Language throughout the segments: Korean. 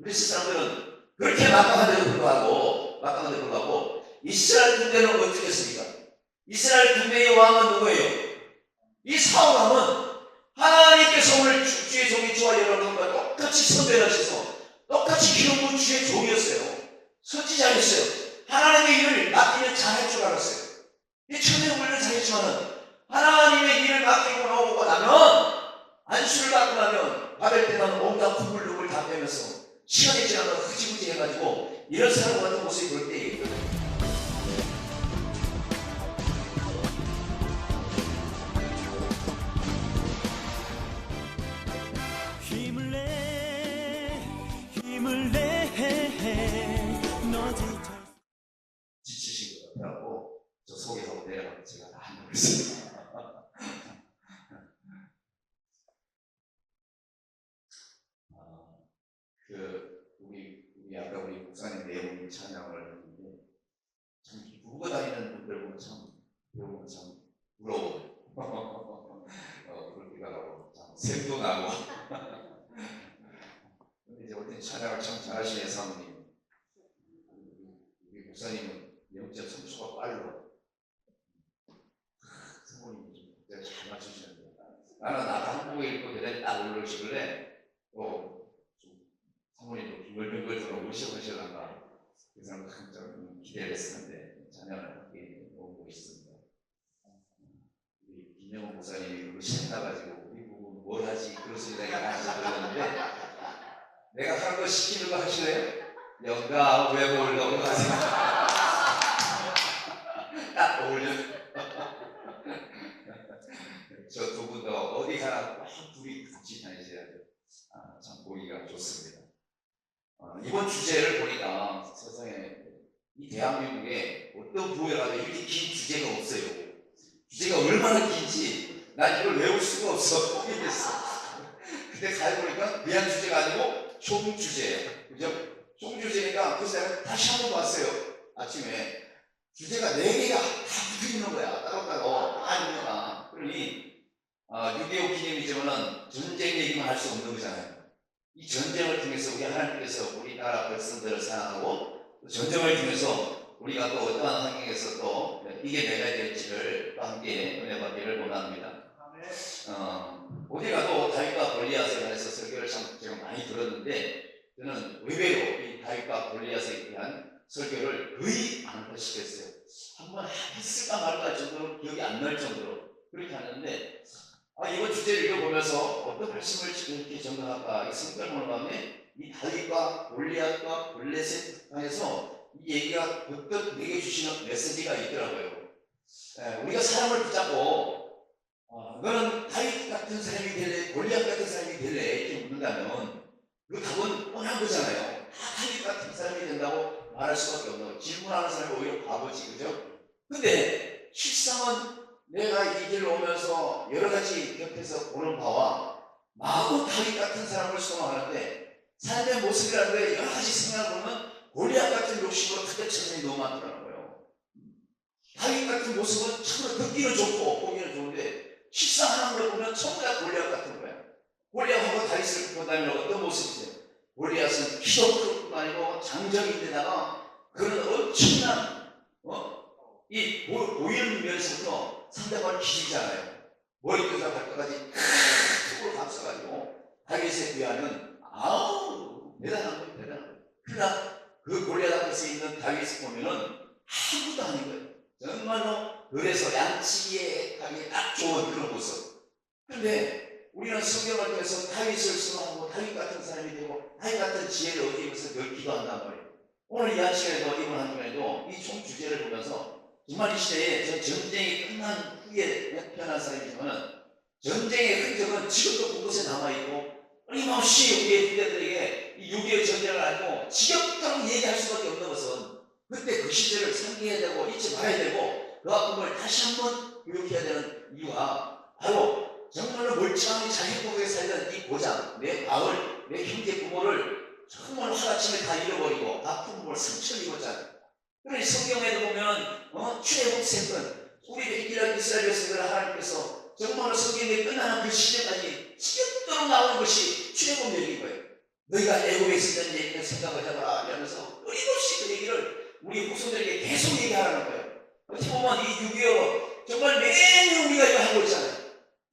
그리스 사람들은 그렇게 막강한데도 불구하고 이스라엘 군대는 어떻게 했습니까? 이스라엘 군대의 왕은 누구예요? 이 사울 왕은 하나님께서 오늘 주의 종이 저와 여러분과 똑같이 선별하셔서 똑같이 키운 주의 종이었어요. 선지자였어요. 하나님의 일을 맡기면 잘할 줄 알았어요. 처음에 훈련을 잘했지만은 하나님의 일을 맡기고 나오고 나면 안수를 받고 나면 받을 때는 온갖 군불룩을 다 빼면서 시간이 지나면 흐지부지 해가지고 이런 사람 같은 모습이 볼 때에 있거든요. 지치신 것 같아갖고 저 속에서 내려가서 제가 다 하려고 했습니다. 우리 아까 우리 목사님 네 분이 찬양을 했는데 참 부부가 다니는 분들 보면 참 배우면 참 부러워요. 그럴 때가 나고 참 샘도 나고. 근데 이제 어떤 찬양을 참 잘하시네 사모님. 우리 목사님은 영적 성취가 빨라. 사모님이 좀 잘 맞추시는데 나는 한국에 있고 대단히 딱 올라오시길래 사모님도 빙글빙글 오시려나 그래서 좀 기대를 했었는데 찬양을 함께 오고 있습니다. 우리 김영호 목사님이 그거 신나가지고 우리 부부 뭘 하지 그런 소리 내가 하지 그러는데 내가 하는 거 시키는 거 하실래요? 영가 왜 몰라고 하세요? 딱 어울려. 저 두 분도 어디 가나 꼭 둘이 같이 다니셔야 돼요. 참 보기가 좋습니다. 이번 주제를 보니까 세상에 이 대한민국에 어떤 부회라도 이렇게 긴 주제가 없어요. 주제가 얼마나 긴지 난 이걸 외울 수가 없어. 포기했어. 근데 가해보니까 그냥 주제가 아니고 총주제예요. 그죠? 총주제니까 그래서 내가 다시 한번 봤어요. 아침에 주제가 4개가 다 붙어있는 거야. 따로따로 다 있는 거야. 그러니 6.25 기념이지만은 전쟁 얘기만 할 수 없는 거잖아요. 이 전쟁을 통해서 우리 하나님께서 우리 나라 백성들을 사랑하고 전쟁을 통해서 우리가 또 어떠한 환경에서 또 이겨내야 될지를 또 함께 은혜 받기를 원합니다. 어디 가도 다윗과 골리앗에 관해서 설교를 참 제가 많이 들었는데 저는 의외로 이 다윗과 골리앗에 대한 설교를 거의 안 하시겠어요. 한번 했을까 말까 정도로 기억이 안 날 정도로 그렇게 하는데 이번 주제를 읽어보면서 어떤 말씀을 이렇게 전달할까 생각을 가운데 이 다윗과 골리앗과 블레셋 에서 이 얘기가 어떤 내게 주시는 메시지가 있더라고요. 우리가 사람을 붙잡고 너는 다윗 같은 사람이 될래 골리앗 같은 사람이 될래 이렇게 묻는다면 그 답은 뻔한 거잖아요. 다 다윗 같은 사람이 된다고 말할 수밖에 없는 거예요. 질문하는 사람이 오히려 바보지, 그죠? 근데 실상은 내가 이 길을 오면서 여러 가지 곁에서 보는 바와 마구 다윗 같은 사람을 소망하는데 삶의 모습이라는 게 여러 가지 생각을 보면 골리앗 같은 욕심으로 가득 찬 사람이 너무 많더라고요. 다윗 같은 모습은 참으로 듣기는 좋고 보기는 좋은데 실상하는 걸 보면 전부 다 골리앗 같은 거야. 골리앗하고 다윗을 본다면 어떤 모습이세요? 골리앗은 키도 큰 뿐 아니고 장정인데다가 그런 엄청난 이 보이는 면에서부터 상대방을 기지잖아요. 머리부터 발끝까지 크게 감싸가지고 다윗에 비하면 대단한 거예요. 대단한 거예요. 그러나 그 골리앗 앞에서 있는 다윗을 보면은 아무것도 아닌 거예요. 정말로 그래서 양치기에 가기 딱 좋은 그런 모습. 그런데 우리는 성경을 통해서 다윗을 수호하고 다윗 같은 사람이 되고 다윗 같은 지혜를 얻기 위해서 늘 기도한단 말이에요. 오늘 이 한 시간에도 이번 한 주간에도 이 총 주제를 보면서 정말 이 시대에 전쟁이 끝난 후에 태어난 사람이지만 전쟁의 흔적은 지금도 곳곳에 남아있고 끊임없이 우리의 후대들에게 이 6.25 전쟁을 알고 지겹도록 얘기할 수밖에 없는 것은 그때 그 시대를 상기해야 되고 잊지 말아야 되고 그 아픔을 다시 한번 교육해야 되는 이유가 바로 정말로 멀쩡하게 자유국에 살던 이 고장, 내 마을, 내 형제 부모를 정말 하루아침에 다 잃어버리고 아픈 몸을 상처를 입었잖아요. 그러니 성경에도 보면 출애굽 세건 우리의 이스라엘 백성들을 하나님께서 정말로 성경에 끝나는 그 시대까지 지겹도록 나오는 것이 출애굽 얘기인 거예요. 너희가 애국에 있었던 얘기를 생각을 해봐라 이러면서 끊임없이 그 얘기를 우리 후손들에게 계속 얘기하라는 거예요. 어떻게 보면 이 6.25 정말 매년 우리가 이거 하고 있잖아요.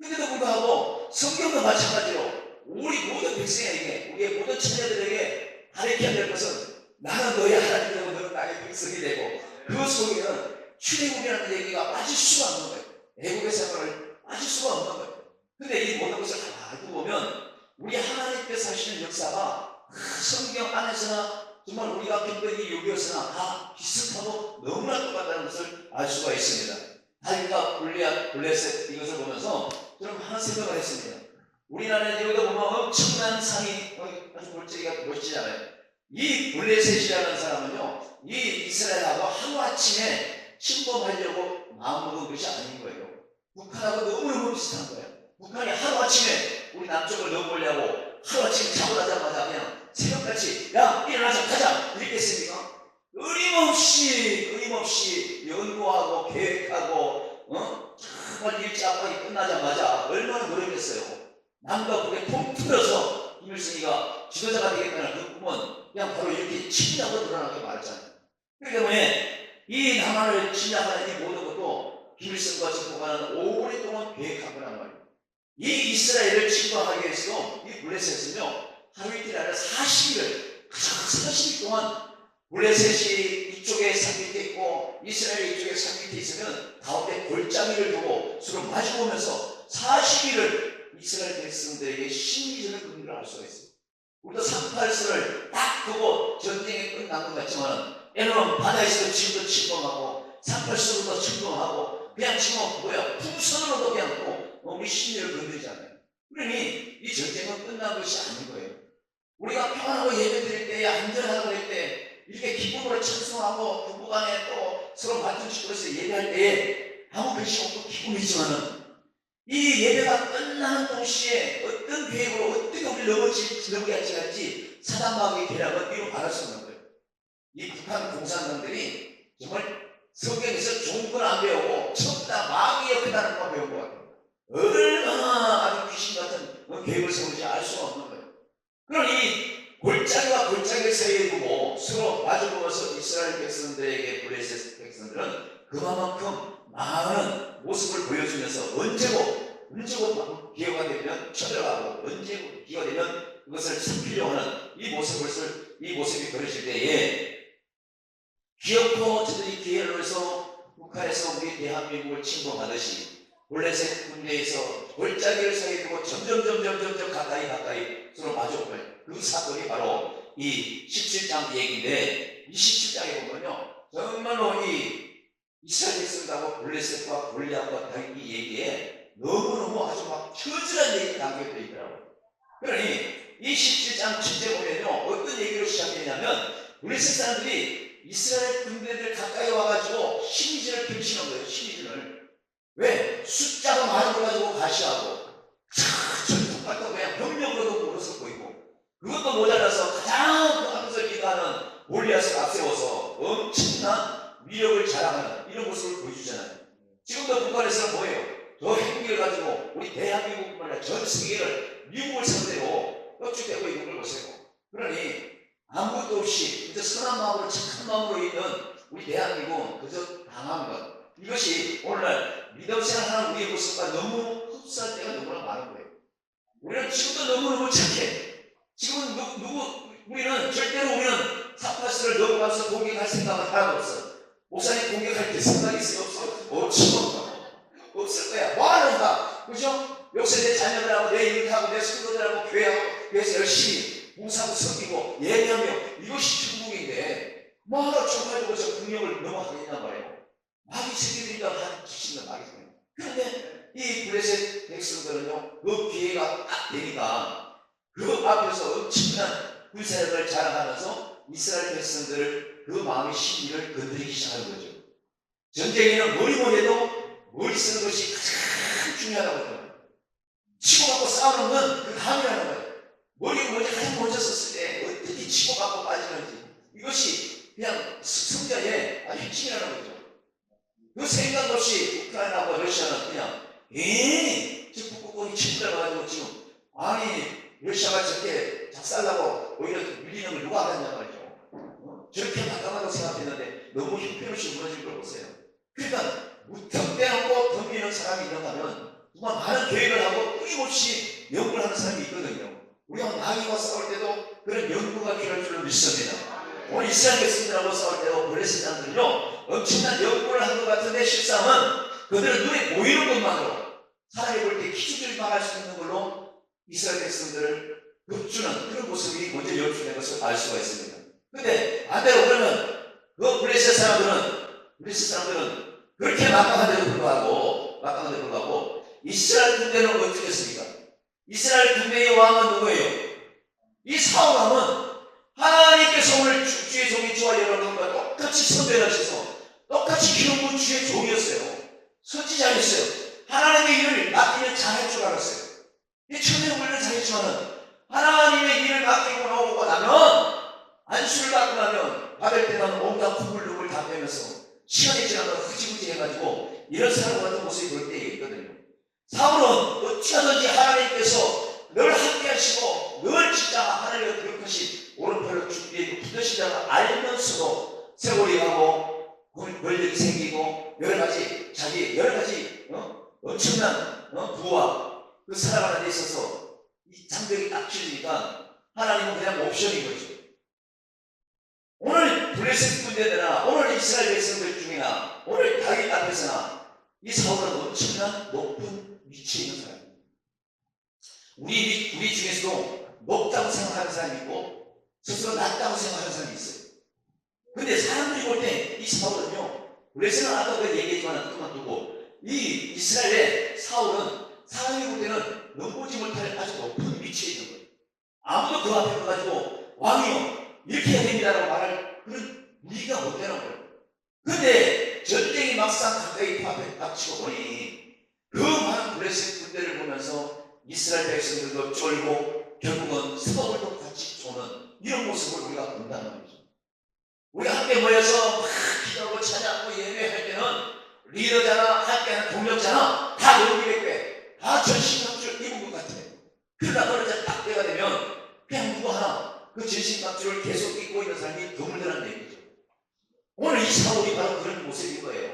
근데도 불구하고 성경도 마찬가지로 우리 모든 백성에게, 우리의 모든 처녀들에게 가르쳐야 될 것은 나는 너의 하나님이 되고 너는 나의 백성이 되고 그 속에는 출애굽이라는 얘기가 빠질 수가 없는 거예요. 애국의 생활을 빠질 수가 없는 거예요. 근데 이 모든 것을 알고 보면 우리 하나님께서 하시는 역사가 성경 안에서나 정말 우리가 겪던 이 6.25서나 다 비슷하고 너무나 똑같다는 것을 알 수가 있습니다. 다윗과 골리앗, 블레셋 이것을 보면서 저는 하나 생각을 했습니다. 우리나라에 여기다 보면 엄청난 상이 아주 골짜기가 멋지잖아요. 이 블레셋이라는 사람은요, 이 이스라엘하고 하루아침에 침범하려고 마음먹은 것이 아닌 거예요. 북한하고 너무너무 비슷한 거예요. 북한이 하루아침에 우리 남쪽을 넘어오려고 하루아침에 자고 나자마자 그냥 새벽같이 야 일어나자 가자 이렇게 했습니까? 끊임없이 연구하고 계획하고 정말 일제압박이 끝나자마자 얼마나 노력했어요. 남과 북에 통틀어서 김일성이가 지도자가 되겠다는 그 꿈은 그냥 바로 이렇게 침략으로 드러나게 말했잖아요. 그렇기 때문에 이 남한을 침략하는 이 모든 것도 김일성과 정부가는 오랫동안 계획한 거란 말이에요. 이 이스라엘을 침범하기 위해서도 이 블레셋은요 하루 이틀 아니라 40일, 40일 동안 블레셋이 이쪽에 산 밑에 있고 이스라엘이 이쪽에 산 밑에 있으면 가운데 골짜기를 두고 서로 마주보면서 40일을 이스라엘 백성들에게 심리전을 그런 걸 알 수가 있어요. 우리도 38선을 딱 그거 전쟁이 끝난 것 같지만 에돔 바다에서도 지금도 침범하고 38선으로도 침범하고 그냥 지금 뭐야 풍선으로도 그냥 또 우리 심리를 건드리잖아요. 그러니 이 전쟁은 끝난 것이 아닌 거예요. 우리가 평안하고 예배드릴 때 안전하고 그럴 때 이렇게 기쁨으로 찬송하고 부부간에 또 서로 맞춤식으로 해서 예배할 때에 아무 글씨 없고 기쁨이지만은 이 예배가 끝나는 동시에 어떤 계획으로 어떻게 우리 넘어게 할지 사단마귀의 계략은 이루 말할 수 없는 거예요. 이 북한 공산당들이 정말 성경에서 좋은 건 안 배우고 쳤다 마귀의 옆에다는 것만 배운 것 같아요. 얼마나 아주 귀신 같은 계획을 세우는지 알 수가 없는 거예요. 그러니 골짜기와 골짜기 사이에 두고 서로 마주보면서 이스라엘 백성들에게 블레셋 백성들은 그만큼 많은 모습을 보여주면서 언제고 기회가 되면 쳐들어가고 언제고 기회가 되면 그것을 살피려고 하는 이 모습이 벌어질 때에 기어코 저들이 기회를 해서 북한에서 우리 대한민국을 침범하듯이 블레셋 군대에서 골짜기를 사이에 두고 점점 가까이 서로 마주보는 그 사건이 바로 이 17장 얘기인데 이 17장에 보면요 정말로 이 이스라엘 백성들하고 블레셋과 골리앗과 다윗 이 얘기에 너무너무 아주 막 처절한 얘기 담겨져 있더라고요. 그러니 이 17장 7절 보면요 어떤 얘기로 시작되냐면 블레셋 사람들이 이스라엘 군대들 가까이 와가지고 심리전을 펼치는 거예요. 심리전을. 왜? 숫자가 많은 걸 가지고 가시하고 전투같은 그냥 병력으로도 모르서 보이고 그것도 모자라서 가장 하면서 기도하는 골리앗을 앞세워서 엄청난 위력을 자랑하는 이런 모습을 보여주잖아요. 지금도 북한에서는 뭐예요? 저 핵무기를 가지고 우리 대한민국뿐만 아니라 전 세계를 미국을 상대로 압축되고 있는 걸 보세요. 그러니 아무것도 없이 그저 선한 마음으로 착한 마음으로 있는 우리 대한민국은 그저 당한 것 이것이 오늘날 믿음 생활하는 우리의 모습과 너무 흡사할 때가 너무나 많은 거예요. 우리는 지금도 너무너무 착해. 지금은 우리는 절대로 우리는 사파스를 넘어가서 공격할 생각은 하나도 없어. 목사님 공격할 때 생각이 있어요? 없어? 없을 거야. 뭐 하는가? 그죠? 역시 내 자녀들하고 내 일하고 내 친구들하고 교회하고 그래서 열심히 봉사하고 섬기고 예배하며 이것이 천국인데 뭐하러 쳐가지고 저 국력을 넘어가겠단 말이에요. 마귀 새끼들이가 한 귀신들 마귀 새끼들. 그런데 이 블레셋 백성들은요 그 기회가 딱 되니까 그 앞에서 엄청난 군사력을 자랑하면서 이스라엘 백성들을 그 마음의 심리를 건드리기 시작하는 거죠. 전쟁에는 뭐해도 머리 쓰는 것이 가장 중요하다고 합니다. 치고받고 싸우는 건 그 다음이라는 거예요. 머리를 가장 먼저 썼을 때 어떻게 치고받고 빠지는지 이것이 그냥 승자의 아주 핵심이라는 거죠. 그 생각 없이 우크라이나와 러시아는 그냥 저 북극권이 침투해가지고 지금 아니 러시아가 저렇게 작살나고 오히려 밀리는 걸 누가 알았냐 말이죠. 저렇게 막강하다고 생각했는데 너무 형편없이 무너질 걸 보세요. 그러니까 무턱대고 덤비는 사람이 있는가 하면 정말 많은 계획을 하고 끊임없이 연구를 하는 사람이 있거든요. 우리가 마귀와 싸울 때도 그런 연구가 필요할 줄로 믿습니다. 오늘 이스라엘 백성들하고 싸울 때도 블레셋 사람들은요 엄청난 연구를 한 것 같은데 실상은 그들은 눈에 보이는 것만으로 사람이 볼 때 기준을 말할 수 있는 걸로 이스라엘 백성들을 급주는 그런 모습이 먼저 연출된 것을 알 수가 있습니다. 근데 반대로 그러면 그 블레셋 사람들은 그렇게 막강한데도 불구하고 이스라엘 군대는 어떻게 했습니까? 이스라엘 군대의 왕은 누구예요? 이 사울 왕은 하나님께서 오늘 주의 종이 저와 여러분과 똑같이 선별하셔서 똑같이 기름부 주의 종이었어요. 선지자였어요. 하나님의 일을 맡기면 잘할 줄 알았어요. 처음에 물론 잘했지만은 하나님의 일을 맡기고 나오고 나면 안수를 받고 나면 받을 때는 온갖 콧물을 다 빼면서 시간이 지나면 흐지부지 해가지고 이런 사람 같은 모습이 볼 때가 있거든요. 사울은 어찌하든지 하나님께서 늘 함께 하시고 늘 진짜 하나님의 기억하신 오른팔로 준비해 붙으시다는 알면서도 세월이 가고 권력이 생기고 여러 가지 엄청난 부와 그 살아가는 데 있어서 이 장벽이 딱 치니까 하나님은 그냥 옵션인 거죠. 오늘 블레셋 군대나 오늘 이스라엘 백성들 중이나 오늘 다윗 앞에서나 이 사울은 엄청난 높은 위치에 있는 사람입니다. 우리 중에서도 높다고 생각하는 사람이 있고 스스로 낮다고 생각하는 사람이 있어요. 근데 사람들이 볼 때 이 사울은요, 블레셋은 아까 그 얘기했지만 그만두고 이 이스라엘의 사울은 사람이 볼 때는 넘보지 못할 아주 높은 위치에 있는 거예요. 아무도 그 앞에 가가지고 왕이요 이렇게 해야 됩니다라고 말할 그런 무기가 못 되는 거예요. 근데 전쟁이 막상 가까이 앞에 닥치고 보니 그 많은 블레셋 군대를 보면서 이스라엘 백성들도 쫄고 결국은 사울도 같이 쪼는 이런 모습을 우리가 본다는 거죠. 우리가 함께 모여서 막 기도하고 찬양하고 예배할 때는 리더자나 함께하는 동력자나 다 용기백배 다 전신갑주를 입은 것 같아요. 그러다 어느 딱 때가 되면 그냥 누구 하나 그 전신갑주를 계속 입고 있는 사람이 드물더라는 얘기죠. 오늘 이 사울이 바로 그런 모습인 거예요.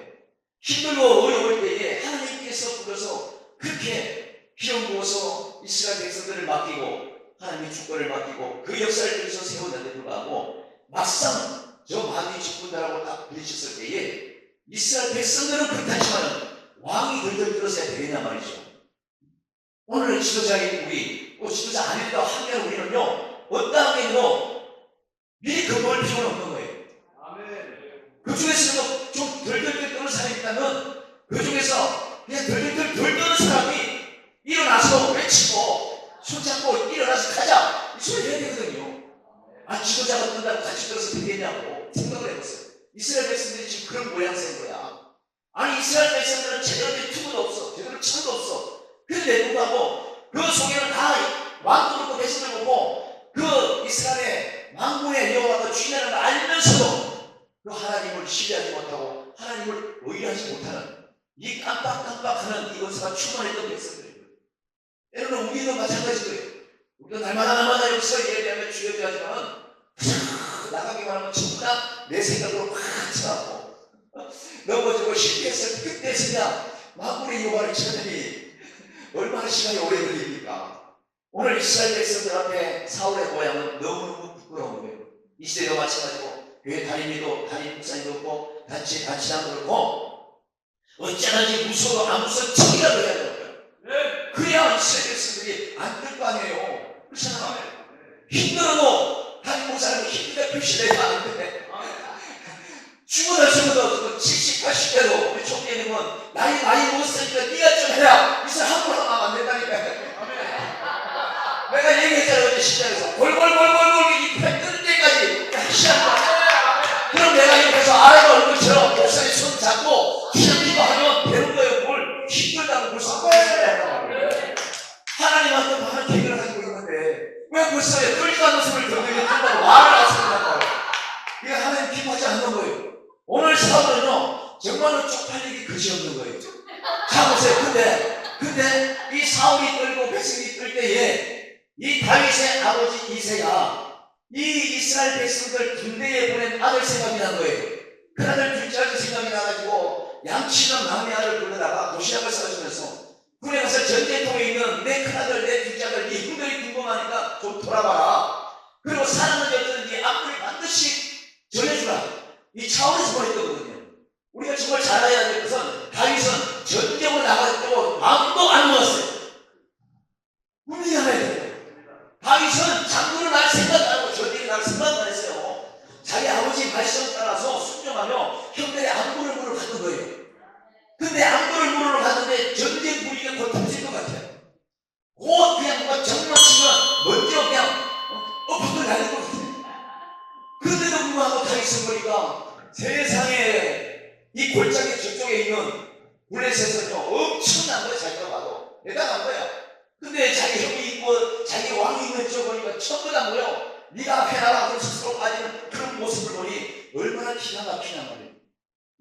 힘들고 어려울 때에 하나님께서 불러서 그렇게 기름 부어서 이스라엘 백성들을 맡기고 하나님의 주권을 맡기고 그 역사를 통해서 세웠는데 불구하고 막상 저 많이 직분들하고 딱 부딪혔을 때에 이스라엘 백성들은 그렇다지만 왕이 덜덜 들었어야 되겠냐 말이죠. 오늘 지도자인 우리 또 지도자 아니라도 함께하는 우리는요 어떠한 게도 미리 근거할 필요는 없는 거예요. 그 중에서도 좀 덜덜덜 떠는 사람이 있다면 그 중에서 그냥 덜덜덜 떠는 사람이 일어나서 외치고 손잡고 일어나서 가자 이 소리 해야 되거든요. 아 지도자가 뜬다고 같이 들어서 되겠냐고 생각을 해봤어요. 이스라엘 백성들이 지금 그런 모양새인 거야. 아니 이스라엘 백성들은 제대로 된 투구도 없어 제대로 창도 없어. 그런데 불구하고 그 속에는 다 왕국을 백성을 보고 그 이스라엘의 망군의 여호와가 주인이라는 걸 알면서도 그 하나님을 신뢰하지 못하고 하나님을 의뢰하지 못하는 이 깜빡깜빡하는 이것과 충만했던 백성들이에요. 여러분 우리도 마찬가지예요. 우리도 날마다 여기서 예배하며 주여주하지만 나가기만 하면 전부 다 내 생각으로 막 차고 넘어지고 실패했을 그때서야 망군의 여호와를 찾으니 얼마나 시간이 오래 걸립니까? 오늘 이스라엘 백성들 앞에 사울의 모양은 너무너무 부끄러운 거예요. 이 시대도 마찬가지고 교회 담임 목사님도 없고 단체장도 그렇고 어쩌든지 무서워 안 무서워 척이라도 해야 되는 거예요. 그래야 이스라엘 백성들이 안 될 거 아니에요. 그렇잖아요. 힘들어도 담임 목사님은 힘들다 표시를 해야 하는데 죽어도 70, 80대도 우리 총리님은 나이 많이 먹었으니까 네가 좀 해라. 이 사람 함부로 하면 안 된다니까. 내가 얘기했잖아요. 어제 시장에서 골골골골골 이 편 뜯을 때까지 그럼 내가 옆에서 아이가 얼굴처럼 목사님 손 잡고 힘들고 하면 되는 거예요. 뭘 힘들다고 벌써 하나님한테 많은 계획을 가지고 있는데 왜 벌써 떨리지 않는 소리를 들으면 뜬다고 말을 하십니까? 이게 하나님 기뻐하지 않는 거예요. 오늘 사울은요 정말로 쪽팔리기 그지 없는 거예요. 자 보세요. 근데 이 사울이 떨고 백성이 떨 때에 이 다윗의 아버지 이새가 이 이스라엘 백성들 군대에 보낸 아들 생각이 난 거예요. 그 아들 둘째 아들 생각이 나가지고 양치는 막내 아들 불러다가 도시락을 싸주면서 군에 가서 전쟁통에 있는 내 큰아들 내 둘째 아들 이 형들이 궁금하니까 좀 돌아봐라. 그리고 사람은 어쩌든지 악물을 반드시 전해주라. 이 차원에서 보냈거든요. 우리가 정말 잘 알아야 될 것은 다윗은 전쟁을 나갈 때고 마음도 안 먹었어요. 분명히 알아야 돼요. 다윗은 장군을 날 생각 안 하고 전쟁을 날 생각 안 했어요. 자기 아버지 말씀 따라서 순종하며 형들의 안부를 물어 갔던 거예요. 근데 안부를 물으러 갔는데 전쟁 분위기가 곧 터질 것 같아요. 곧 그냥 누가 정말 치면 먼저 그냥 엎어져 날릴 것 같아요. 그런데도 불구하고 다윗은 보니까 세상에 이 골짜기 저쪽에 있는 블레셋은요 엄청난 거예요. 자기가 봐도 대단한 거예요. 근데 자기 형이 있고 자기 왕이 있는 쪽 보니까 전부 다 뭐예요? 네가 앞에 나가 그런 스스로 빠지는 그런 모습을 보니 얼마나 기가 막히냐 말이에요.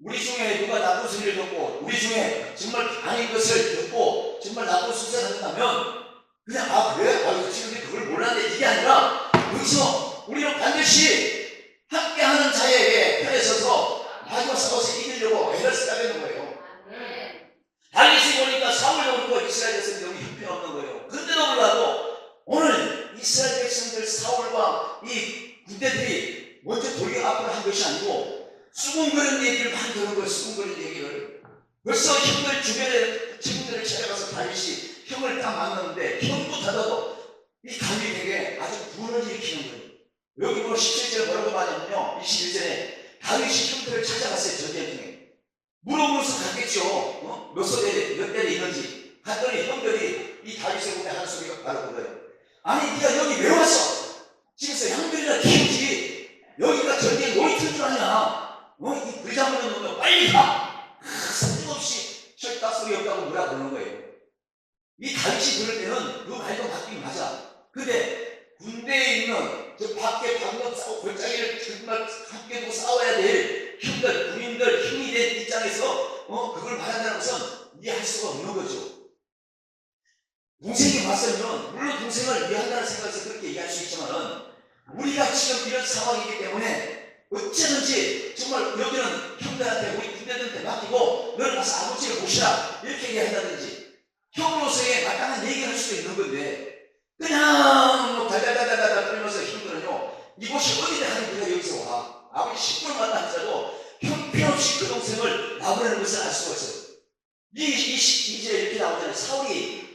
우리 중에 누가 나쁜 소리를 듣고 우리 중에 정말 아닌 것을 듣고 정말 나쁜 수사를 한다면 그냥 아 그래? 아 지금 그걸 몰랐는데 이게 아니라 여기서 우리는 반드시 함께하는 자에게 편에 서서 마지막 싸워서 이기려고 애를 써야 되는 거예요. 다윗이 보니까 사울도 그렇고 이스라엘 백성들이 형편없는 거예요. 그런데도 불구하고 오늘 이스라엘 백성들 사울과 이 군대들이 먼저 돌격 앞으로 한 것이 아니고 수군거리는 얘기를 많이 들은 거예요. 수군거리는 얘기를 벌써 형들 주변에 친구들을 찾아가서 다윗이 형을 딱 만났는데 형부터도 이 다윗에게 아주 분을 일으키는 거예요. 여기 보면 17절에 뭐라고 말하냐면요 21절에 다윗이 형들을 찾아갔어요. 전쟁통에 물어보면서 갔겠죠. 몇 소대 몇 대에 있는지 갔더니 형들이 이 다윗의 몸에 하는 소리가 바로 그거예요. 아니 네가 여기 왜 왔어? 집에서 양들이나 키우지 여기가 전쟁 놀이터인 줄 아냐? 이 불장군을 놓으면 빨리 가! 쓸데없이 철딱 소리 없다고 뭐라 그러는 거예요. 이 다윗이 그럴 때는 그 말도 맞긴 맞아. 근데 군대에 있는 저 밖에 방금 싸우고 골짜기를 정말 함께 두고 싸워야 될 형들, 군인들, 힘이 된 입장에서 그걸 말한다는 것은 이해할 수가 없는 거죠. 동생이 봤으면 물론 동생을 이해한다는 생각에서 그렇게 얘기할 수 있지만은 우리가 지금 이런 상황이기 때문에 어쩌든지 정말 여기는 형들한테 우리 군대들한테 맡기고 너는 가서 아버지를 모시라 이렇게 얘기한다든지 형으로서의 마땅한 얘기를 할 수도 있는 건데 그냥 뭐 달달달달달 떨면서 형들은요 이곳이 어디다 하는 네가 여기서 와 아버지 10분 만나 하더라도 형편없이 그 동생을 나보내는 것을 알 수가 있어요. 이제 이렇게 나오잖아요. 사울이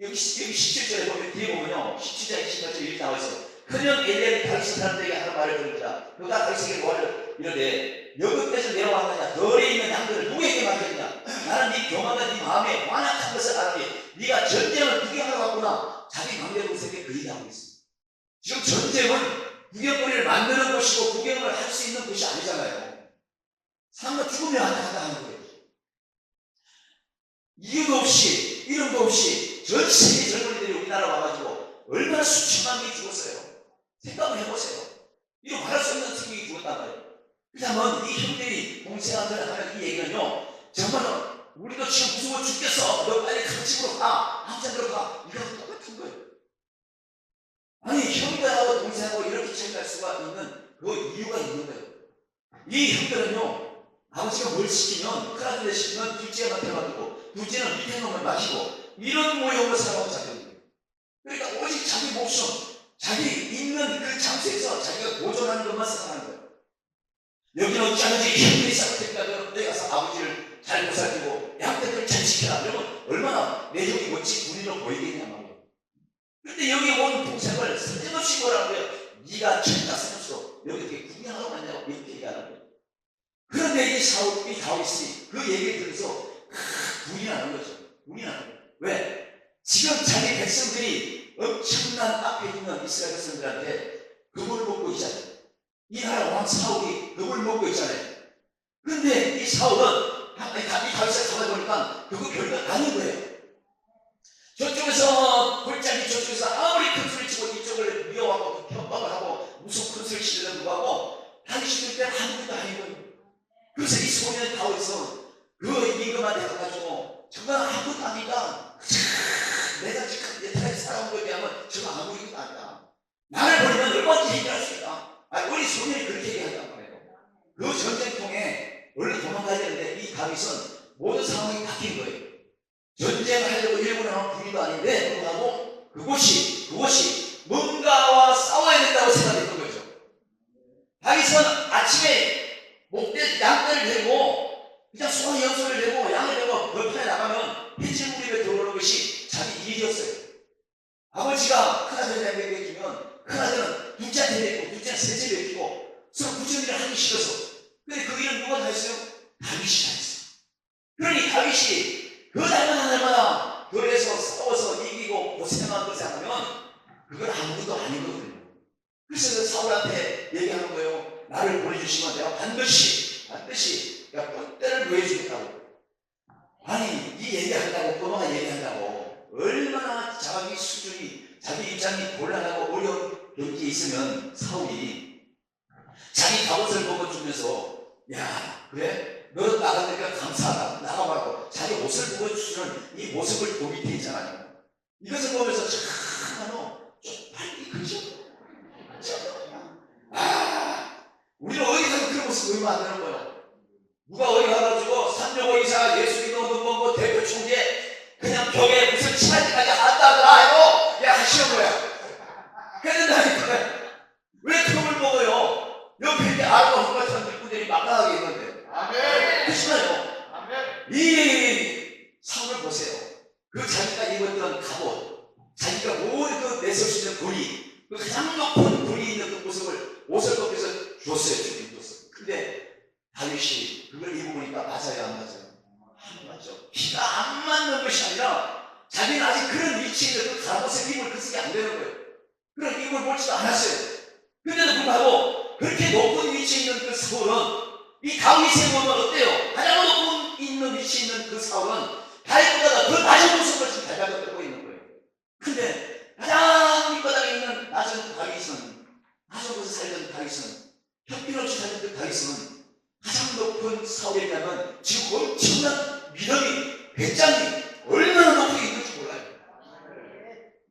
여기 17절에 보면 뒤에 보면요 17장 28절 이렇게 나와 있어요. 그냥 엘리야이 다윗 사람들에게 하는 말을 들으니라 너가 다윗에게 뭐하려 이러되 여굣에서 내려왔느냐 덜에 있는 양들을 누구에게 맡겼느냐 나는 네 교만과 네 마음에 완악한 것을 알았니 네가 전쟁을 구경하러 왔구나. 자기 막내 동생에게 그 얘기하고 있습니다. 지금 전쟁은 구경거리를 만드는 것이고 구경을 할 수 있는 것이 아니잖아요. 사람과 죽으면 한다 하는 거예요. 이유도 없이 이름도 없이 전 세계 젊은이들이 우리나라 와가지고 얼마나 수천만 명이 죽었어요. 생각을 해보세요. 이거 말할 수 없는 생명이 죽었단 말이에요. 그러면 이 형들이 동생한테 하는 이 얘기는요 정말 우리도 지금 무서워 죽겠어 너 빨리 큰 집으로 가 함장 들어가 이거랑 똑같은 거예요. 아니 형들하고 동생하고 이렇게 차이날 수가 있는 그 이유가 있는 거예요. 이 형들은요 아버지가 뭘 시키면 큰아들 시키면 둘째한테 맡기고 둘째는 밑에 놈을 마시고 이런 모형으로 살아온 자들이에요. 그러니까 오직 자기 목숨 자기 있는 그 장소에서 자기가 보존하는 것만 생각하는 거예요. 여기는 어찌하는지 형들이 싸울 테니까 너희 가서 아버지를 잘 보살피고 양떼들 잘 지켜라. 그러면 얼마나 내 형이 멋진 군인으로 보이겠냐 말이에요. 그런데 여기 온 동생을 쓸데없이 뭐라는 거예요. 네가 철다 생겼어. 여기 어떻게 구경하러 왔냐고 이렇게 얘기하는 거예요. 그런데 이 사울, 이 다윗이 그 얘기를 들어서 분이 나는 거죠. 분이 나는 거예요. 왜? 지금 자기 백성들이 엄청난 앞에 있는 이스라엘 백성들한테 겁을 먹고 있잖아요. 이 나라 왕 사울이 겁을 먹고 있잖아요. 근데 이 사울은 이 다윗을 잡아보니까 그거 별거 아닌 거예요. 저쪽에서 골짜기 저쪽에서 아무리 큰 소리 치고 이쪽을 미워하고 협박을 하고 무슨 큰 소리 치려고 하고 다윗이 그때 아무것도 아닌 거예요. 그래서 이 소년 다윗은 그 임금한테 가가지고 정말 아무것도 아니다. 내가 지금 옛날에 살아온 거에 비하면 저거 아무 일도 아니다. 나를 버리면 얼마든지 해결할 수 있다. 우리 소년이 그렇게 얘기한단 말이에요. 그 전쟁통에 원래 도망가야 되는데 이 다윗은 모든 상황이 바뀐 거예요. 전쟁을 하려고 일본에 나온 군인도 아닌데 불구하고 그곳이 뭔가와 싸워야 된다고 생각했던 거죠. 다윗은 아침에 목대 양떼를 들고 그냥 소와 염소를 들고 양을 들고 벌판에 나가면 해질무리에 들어오는 것이 자기 일이었어요. 아버지가 큰아들에게 맡기면 큰아들은 둘째한테 맡기고 둘째는 셋째를 맡기고 서로 구정일을 하기 싫어서. 근데 그 일은 누가 다 했어요? 다윗이 다 했어요. 그러니 다윗이 그 날마다 교회에서 싸워서 이기고 고생한 것을 하면 그건 아무것도 아니거든요. 그래서 사울한테 얘기하는 거예요. 나를 보내주시면 내가 반드시 내가 뿔대를 보여주겠다고. 아니 이 얘기한다고 꼬마가 얘기한다고 얼마나 자기 수준이 자기 입장이 곤란하고 어려운 경기에 있으면 사울이 자기 갑옷을 먹어주면서 야 그래? 너 나가니까 감사하다. 나가봐도 자기 옷을 보여주는 이 모습을 그 밑에 있잖아요. 이것을 보면서 참으로 쪽팔리 그죠? 우리는 어디 가서 그런 모습 보이면 안 되는 거예요. 누가 어디 가가지고 삼조의사 예수 믿는 뭐 대표 총재 그냥 벽에 무슨 치마지까지 한다더라 하고 야 하시는 거야. 그런다니까 왜 그걸 먹어요? 옆에 이렇게 아르고 흑같은 일꾼들이 막강하게 있는데. 아멘. 그렇잖아요. 아멘. 이 사울을 보세요. 그 자기가 입었던 갑옷, 자기가 모든 그 내세울 수 있는 권위, 그 가장 높은 권위 있는 그 모습을 옷을 벗겨서 줬어요. 주님 줬어요. 근데 다윗이 그걸 입어보니까 맞아요, 안 맞아요? 안 맞죠. 키가 안 맞는 것이 아니라 자기는 아직 그런 위치에 있는 그 갑옷을 입을 그 쓰기 안 되는 거예요. 그런 입을 볼지도 않았어요. 근데도 불구하고 그렇게 높은 위치에 있는 그 사울은 이 다윗의 몸은 어때요? 가장 높은 있는 위치에 있는 그 사울은 다윗보다 더 낮은 모습을 지금 밟아가고 있는 거예요. 근데 가장 밑바닥에 있는 낮은 다윗은 낮은 곳에 살던 다윗은 형편없이 살던 그 다윗은 가장 높은 사울에 비하면 지금 엄청난 믿음이 굉장히 얼마나 높게 있는지 몰라요.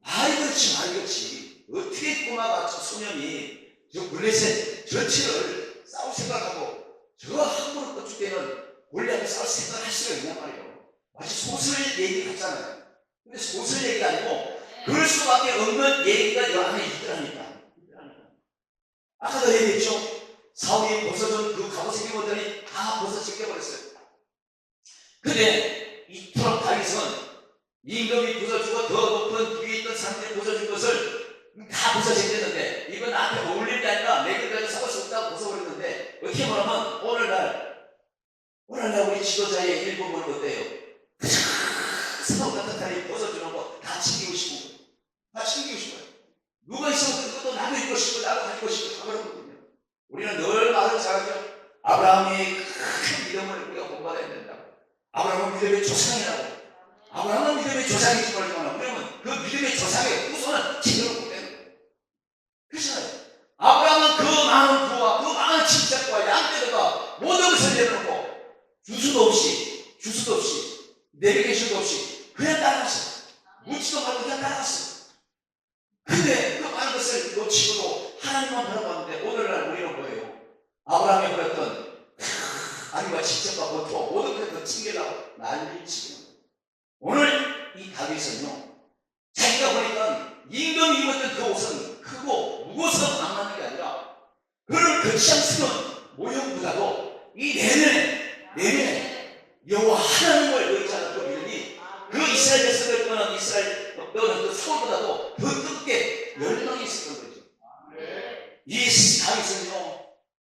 말이 그렇지 어떻게 꼬마가 소년이 저 블레셋 전체를 싸울 생각하고 저 함부로 뻗을 때는 골리앗을 싸울 생각할 수가 있냔 말이에요. 마치 소설 얘기 같잖아요. 근데 소설 얘기가 아니고 그럴 수밖에 없는 얘기가 여 안에 있더라니까. 아까도 얘기했죠. 사울이 벗어준 그 갑옷을 입었더니 다 벗어 찢겨버렸어요. 근데 이토록 다윗은 임금이 벗어주고 더 높은 뒤에 있던 사람들이 벗어준 것을 다 벗어진댔는데 이건 나한테 어울리는 게 아니라 내 것까지 싸울 수 없다고 벗어버렸는데 어떻게 말하면 오늘날 우리 지도자의 일부분은 어때요? 사울 같은 사람이 벗어주는 거 다 챙기고 싶고 누가 있으면 그것도 나도 입고 싶고 나도 가지고 싶고 다 그렇거든요. 우리는 늘 말을 잘하죠. 아브라함이 큰 믿음을 우리가 본받아야 된다. 아브라함은 믿음의 조상이라고. 아브라함은 믿음의 조상이지 말지만 우리는 그 믿음의 조상의 후손은 제대로 못 되는 거예요. 그렇잖아요. 아브라함은 그 많은 부와 그 많은 친척과 양떼들과 모든 것을 내려놓고 주수도 없이 내비게이션도 없이 그냥 따라갔어요. 묻지도 말고 그냥 따라갔어요. 근데 그 많은 것을 놓치고도 하나님만 바라봤는데 오늘날 우리는 뭐예요? 아브라함이 보였던 아니와 친척과 고통 모든 것을 챙기려고 난리치고 오늘 이 다윗은요 자기가 보니까 임금이 입었던 그 옷은 크고 무거워서 안 맞는 게 아니라 그런 거치장스러운 모형보다도 이 내면에 여호와 하나님을 의지하는 그 믿음이 그 이스라엘 백성들 또는 그 사울보다도 더 뜨겁게 열망이 있었던 거죠. 이 다윗은요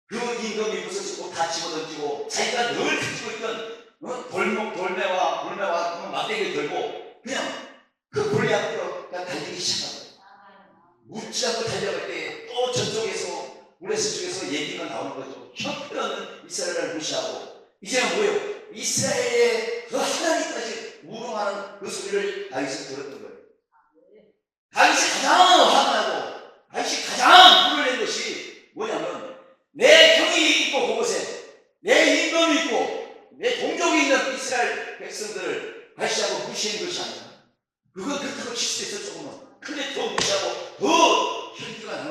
그 임금이 벗어지고 다 집어던지고 자기가 늘 가지고 있던 돌매와 막대기를 들고 그냥 그 골리앗으로 그냥 달리기 시작하고 묻지 않고 달려갈 때 또 저쪽에서 블레셋 쪽에서 얘기가 나오는 거죠. 형편없는 이스라엘을 무시하고 이제는 뭐예요? 이스라엘의 그 하나님까지 우롱하는 그 소리를 다윗은 들었던 거예요. 다윗이 가장 화가 나고 다윗이 가장 불을 낸 것이 뭐냐면 내 형이 있고 그곳에 내 임금이 있고 내 동족이 있는 이스라엘 백성들을 발시하고 무시한 것이 아니라 그건 그렇다고 칠 수도 있어 조금은. 근데 더 무시하고 더 혈기가 나는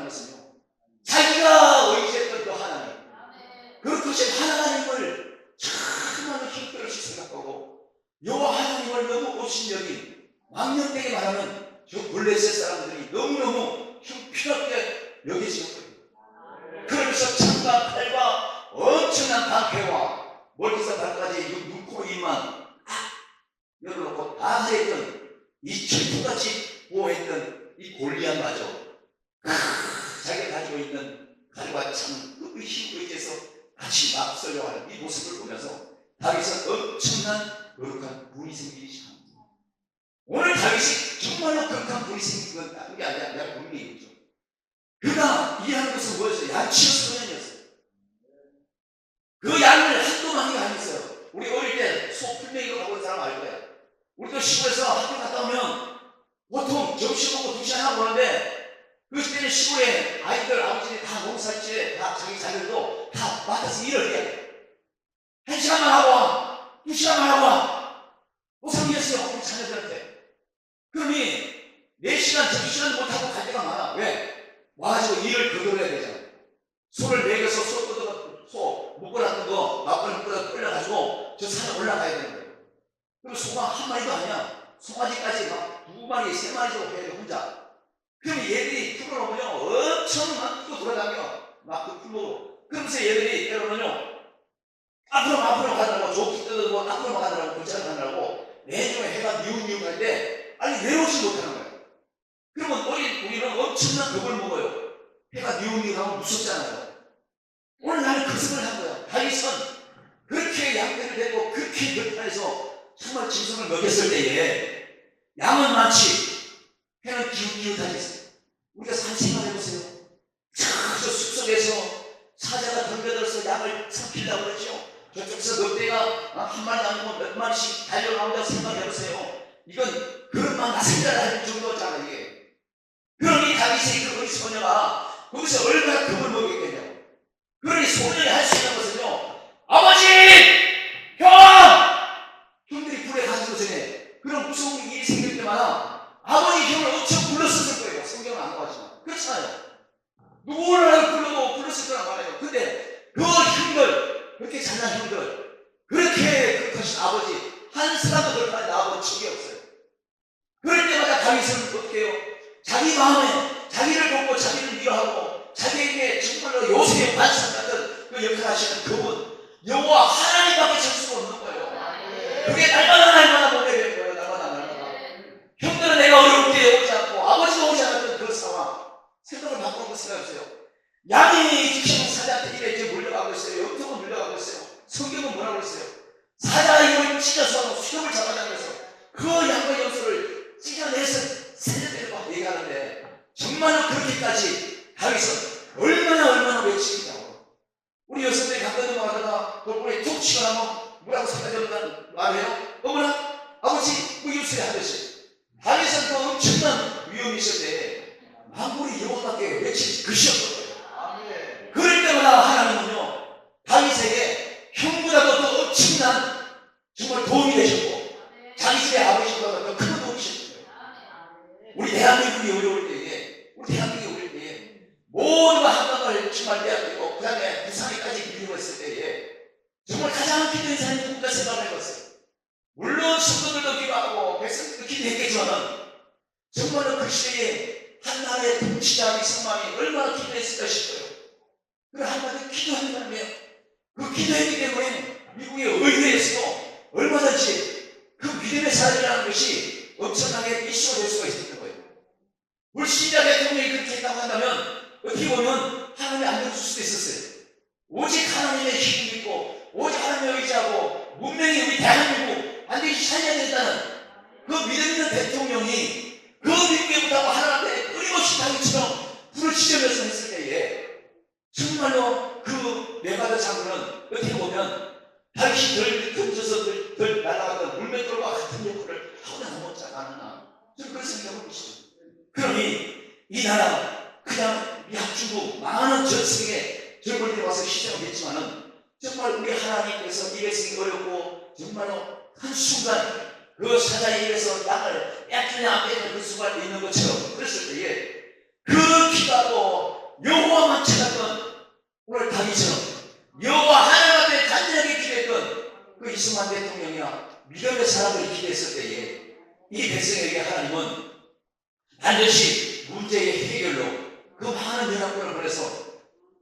여호와 하나님을 너무 없이 여긴 망령되게 말하는 저 블레셋 사람들이 너무너무 형편없게 여기지는 거예요. 그러면서 창과 칼과 엄청난 방패와 멀리서 발까지 눈, 코, 입만 열어놓고 다 했던 이 철통같이 보호했던 이 골리앗마저 자기가 가지고 있는 칼과 창, 그 힘을 의지해서 같이 막 썰려가는 이 모습을 보면서 다윗은 엄청난 거룩한 분이 생기기 시작합니다. 오늘 다윗이 정말로 거룩한 분이 생긴 건 다른 게 아니라 내가 분명히 얘기죠. 그가 일하는 것은 뭐였어요? 양치의 소년이었어요. 그 양을 한두 마리가 아니었어요. 우리 어릴 때 소 풀메이로 가보는 사람 알 거야. 우리도 시골에서 학교 갔다 오면 보통 점심 먹고 2시간 하고 오는데 그때는 시골에 아이들 아버지들이 다 농사지에 다 자기 자녀들도 다 맡아서 일을 해야 돼. 1시간만 하고 와, 2시간만 하고 와. 보상이었어요 우리 자녀들한테. 그러니 4시간 점심시간 못하고 갈 때가 많아. 왜? 와가지고 일을 거둬야 되잖아. 소를 먹여서 소 묶어놨던 거 막걸리 묶어서 끌려가지고 저 산에 올라가야 되는 거예요. 그럼 소가 한 마리도 아니야. 송아지까지 막 2마리 3마리도 해야 돼 혼자. 그럼 얘들이 풀을 오면요 엄청 막 풀고 돌아다녀 막 그 풀로. 그러면서 얘들이 때로는요 앞으로 가더라고. 조기 뜯어도 앞으로 가더라고. 골짜기 가더라고. 내중에 해가 니우니우 갈 때 아니 내려오지 못하는 거예요. 그러면 우리는 엄청난 겁을 먹어요. 해가 니우니우 가면 무섭잖아요. 오늘 나는 그 생각을 한 거야. 다윗은 그렇게 양떼를 대고 그렇게 결판에서 정말 짐승을 먹였을 때에 양은 많지 해는 기웃기웃하겠어요. 우리가 산 생각해보세요. 저 숲속에서 사자가 덤벼들어서 양을 삼키려고 그러죠. 저쪽에서 늑대가 한 마리 나누고 몇 마리씩 달려나온다고 생각해보세요. 이건 그릇만 나생각을 할 정도잖아요. 이게. 그러니 다윗의 그 어린 소녀가 거기서 얼마나 겁을 먹였겠냐고. 그러니 소년이 할 수 있는 것은요 아버지! 형! 형들이 불에 가지고 전에 그런 무서운 일이 생길 때마다 아버지 형을 엄청 불렀었을 거예요. 성경은 안 나와지만 그렇잖아요. 누구를 불렀을 거란 말이에요. 근데 그 형들 그렇게 잘난 형들 그렇게 그렇게 아버지 한 사람도 그렇게 나아본 적이 없어요. 그럴 때마다 다윗은 어떻게 해요? 자기 마음에 자기를 돕고 자기를 위로하고 자기에게 정말로 요새의 반석 같은 그 역할을 하시는 그분 여호와 하나님밖에 줄 수가 없는 거예요. 그게 날마다 보게 되는 거예요. 날마다 형들은 내가 어려울 때 오지 않고 아버지가 오지 않았던 그 상황 생각을 바꾸는 거 생각해보세요. 양이 지키는 사자한테 이래 이제 물려가고 있어요. 영통은 물려가고 있어요. 성경은 뭐라고 했어요? 사자가 이걸 찢어서 수염을 잡아다니면서 그 양과 염소를 찢어내서 살려내려고 얘기하는데 정말로 그렇게까지 다윗은 얼마나 외치겠냐고. 우리 여성들이 가끔 넘어가다가 돌고래 툭 치고 나면 뭐라고 생각하면 말해요? 어머나 아버지 뭐 이웃에 하듯이 다윗은 그 엄청난 위험이 있을 때 만물이 여호와께 외칠 것이 없는 거예요. 그럴 때마다 하나님은요 다윗에게 형보다도 더 엄청난 정말 도움이 되셨고 자기 집의 아버지보다 더 큰 도움이 되셨어요. 우리 대한민국이 어려울 때에 모두가 한강을 정말 빼앗기고 그 다음에 부산에까지 밀려왔을 때에 정말 가장 기도한 사람이 누군가 생각을 해봤어요. 물론 성도들도 기도하고 백성들도 기도했겠지만 정말로 그 시대에 한 나라의 통치자 이승만이 얼마나 기도했을까 싶어요. 그 한마디 기도하는 사람이에요. 그 기도했기 때문에 미국의 의회에서도 얼마든지 그 믿음의 사람이라는 것이 엄청나게 이슈가 될 수가 있었던 거예요. 불신자 대통령이 그렇게 했다고 한다면 어떻게 보면 하나님이 안 들어줄 수도 있었어요. 오직 하나님의 힘을 믿고 오직 하나님을 의지하고 문명이 우리 대한민국 반드시 살려야 된다는 그 믿음 있는 대통령이 그 미국에 붙하고 하나님한테 끊임없이 당처럼 불을 지르면서 했을 때에 정말로 그 네바다 장군은 어떻게 보면 다윗이 덜 던져서 덜 날아가던 물맷돌과 같은 역할을 하고나 못자가 않나 저는 그런 생각을 하고 있어요. 그러니 이 나라 그냥 미합중국 많은 전 세계 절벌들이 와서 희생을 했지만은 정말 우리 하나님께서 이 백성이 어렵고 정말로 한순간 그 사자의 입에서 양을 빼앗기냐 안 빼앗기냐 그 순간에 있는 것처럼 그랬을 때에 그 기도하고 여호와만 찾았던 오늘 다윗처럼 여호와 하나님 앞에 간절하게 기도했던 그 이승만 대통령이나 믿음의 사람을 기대했을 때에 이 백성에게 하나님은 반드시 문제의 해결로 그 많은 연합군을 보내서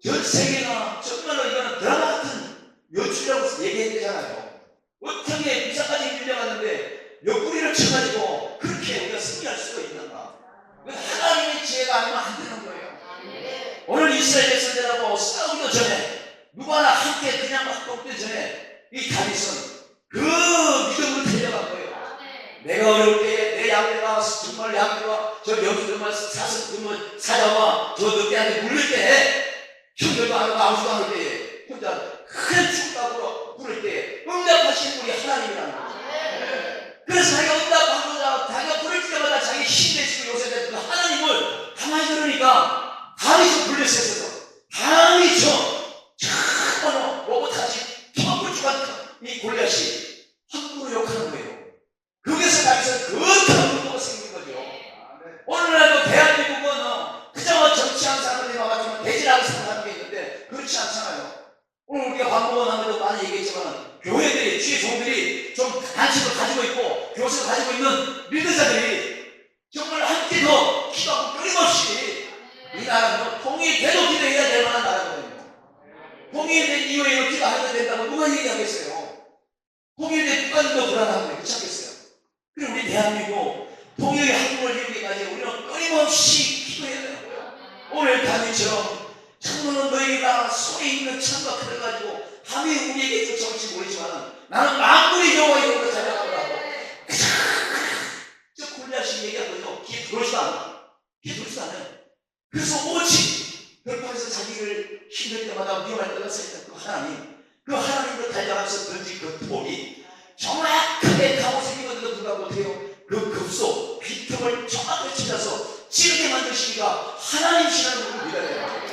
전 세계가 정말로 이거는 드라마 같은 연출이라고 얘기했잖아요. 어떻게 비사까지 밀려갔는데 옆구리를 쳐가지고 그렇게 우리가 승리할 수가 있는가? 하나님의 지혜가 아니면 안 되는 거예요. 오늘 이스라엘 백성들하고 싸우기도 전에 누구 하나 함께 그냥 막 꺾기 전에 이 다윗은 그 믿음을 달려간 거예요. 내가 어려울 때에 내 양떼가 정말 양떼가 저 여기 정말 사자와 저 늑대한테 물릴 때에 형들도 안 하고 아무도 안 할 때에 혼자 큰 축복으로 부를 때에 응답하시는 분이 하나님이라는 거죠. 그래서 자기가 응답하고자 자기가 부를 때마다 자기 힘 내시고 요새 그 하나님을 가만히 들으니까 다윗이 블레셋에서 다윗이 참으로 로봇하지 턱을 이 골리앗이 함부로 욕하는 거예요. 거기서 다윗은 거룩한 문제가 생긴 거죠. 오늘날도 대한민국은 그저 정치한 사람들이 와가지고 대지라고 생각하는 게 있는데 그렇지 않잖아요. 오늘 우리가 방법은 하면도 많이 얘기했지만 교회들이 주의 종들이 좀 관심을 가지고 있고 교수를 가지고 있는 리더자들이 정말 함께 더 기도하고 끊임없이 이 나라는 통일돼도 기도해야 될 만한 나라거든요. 통일된 이후에 기도하면 된다고 누가 얘기하겠어요? 통일된 국가들도 불안한데 그렇지 않겠어요? 그리고 우리 대한민국 통일의 한국을 이루기까지 우리는 끊임없이 기도해야 되는 거예요. 오늘 다윗처럼 정말로 너희가 손에 있는 창과 칼을 가지고 밤에 우리에게 쫓아올지 모르지만 나는 만군의 여호와의 이름으로 달려가더라고. 저 골리앗이 얘기한 거죠. 귀에 들어오지도 않아. 귀에 들어오지도 않아요. 그래서 오직 별판에서 자기를 힘들 때마다 위험할 때가 있던 그 하나님, 그 하나님으로 달려가면서 던진 그 돌이 정확하게 가오색이거든도 불구하고 어때요? 그 급소 빈틈을 정확하게 찾아서 찌르게 만드시니까 하나님이시라는 걸 믿어야 돼요.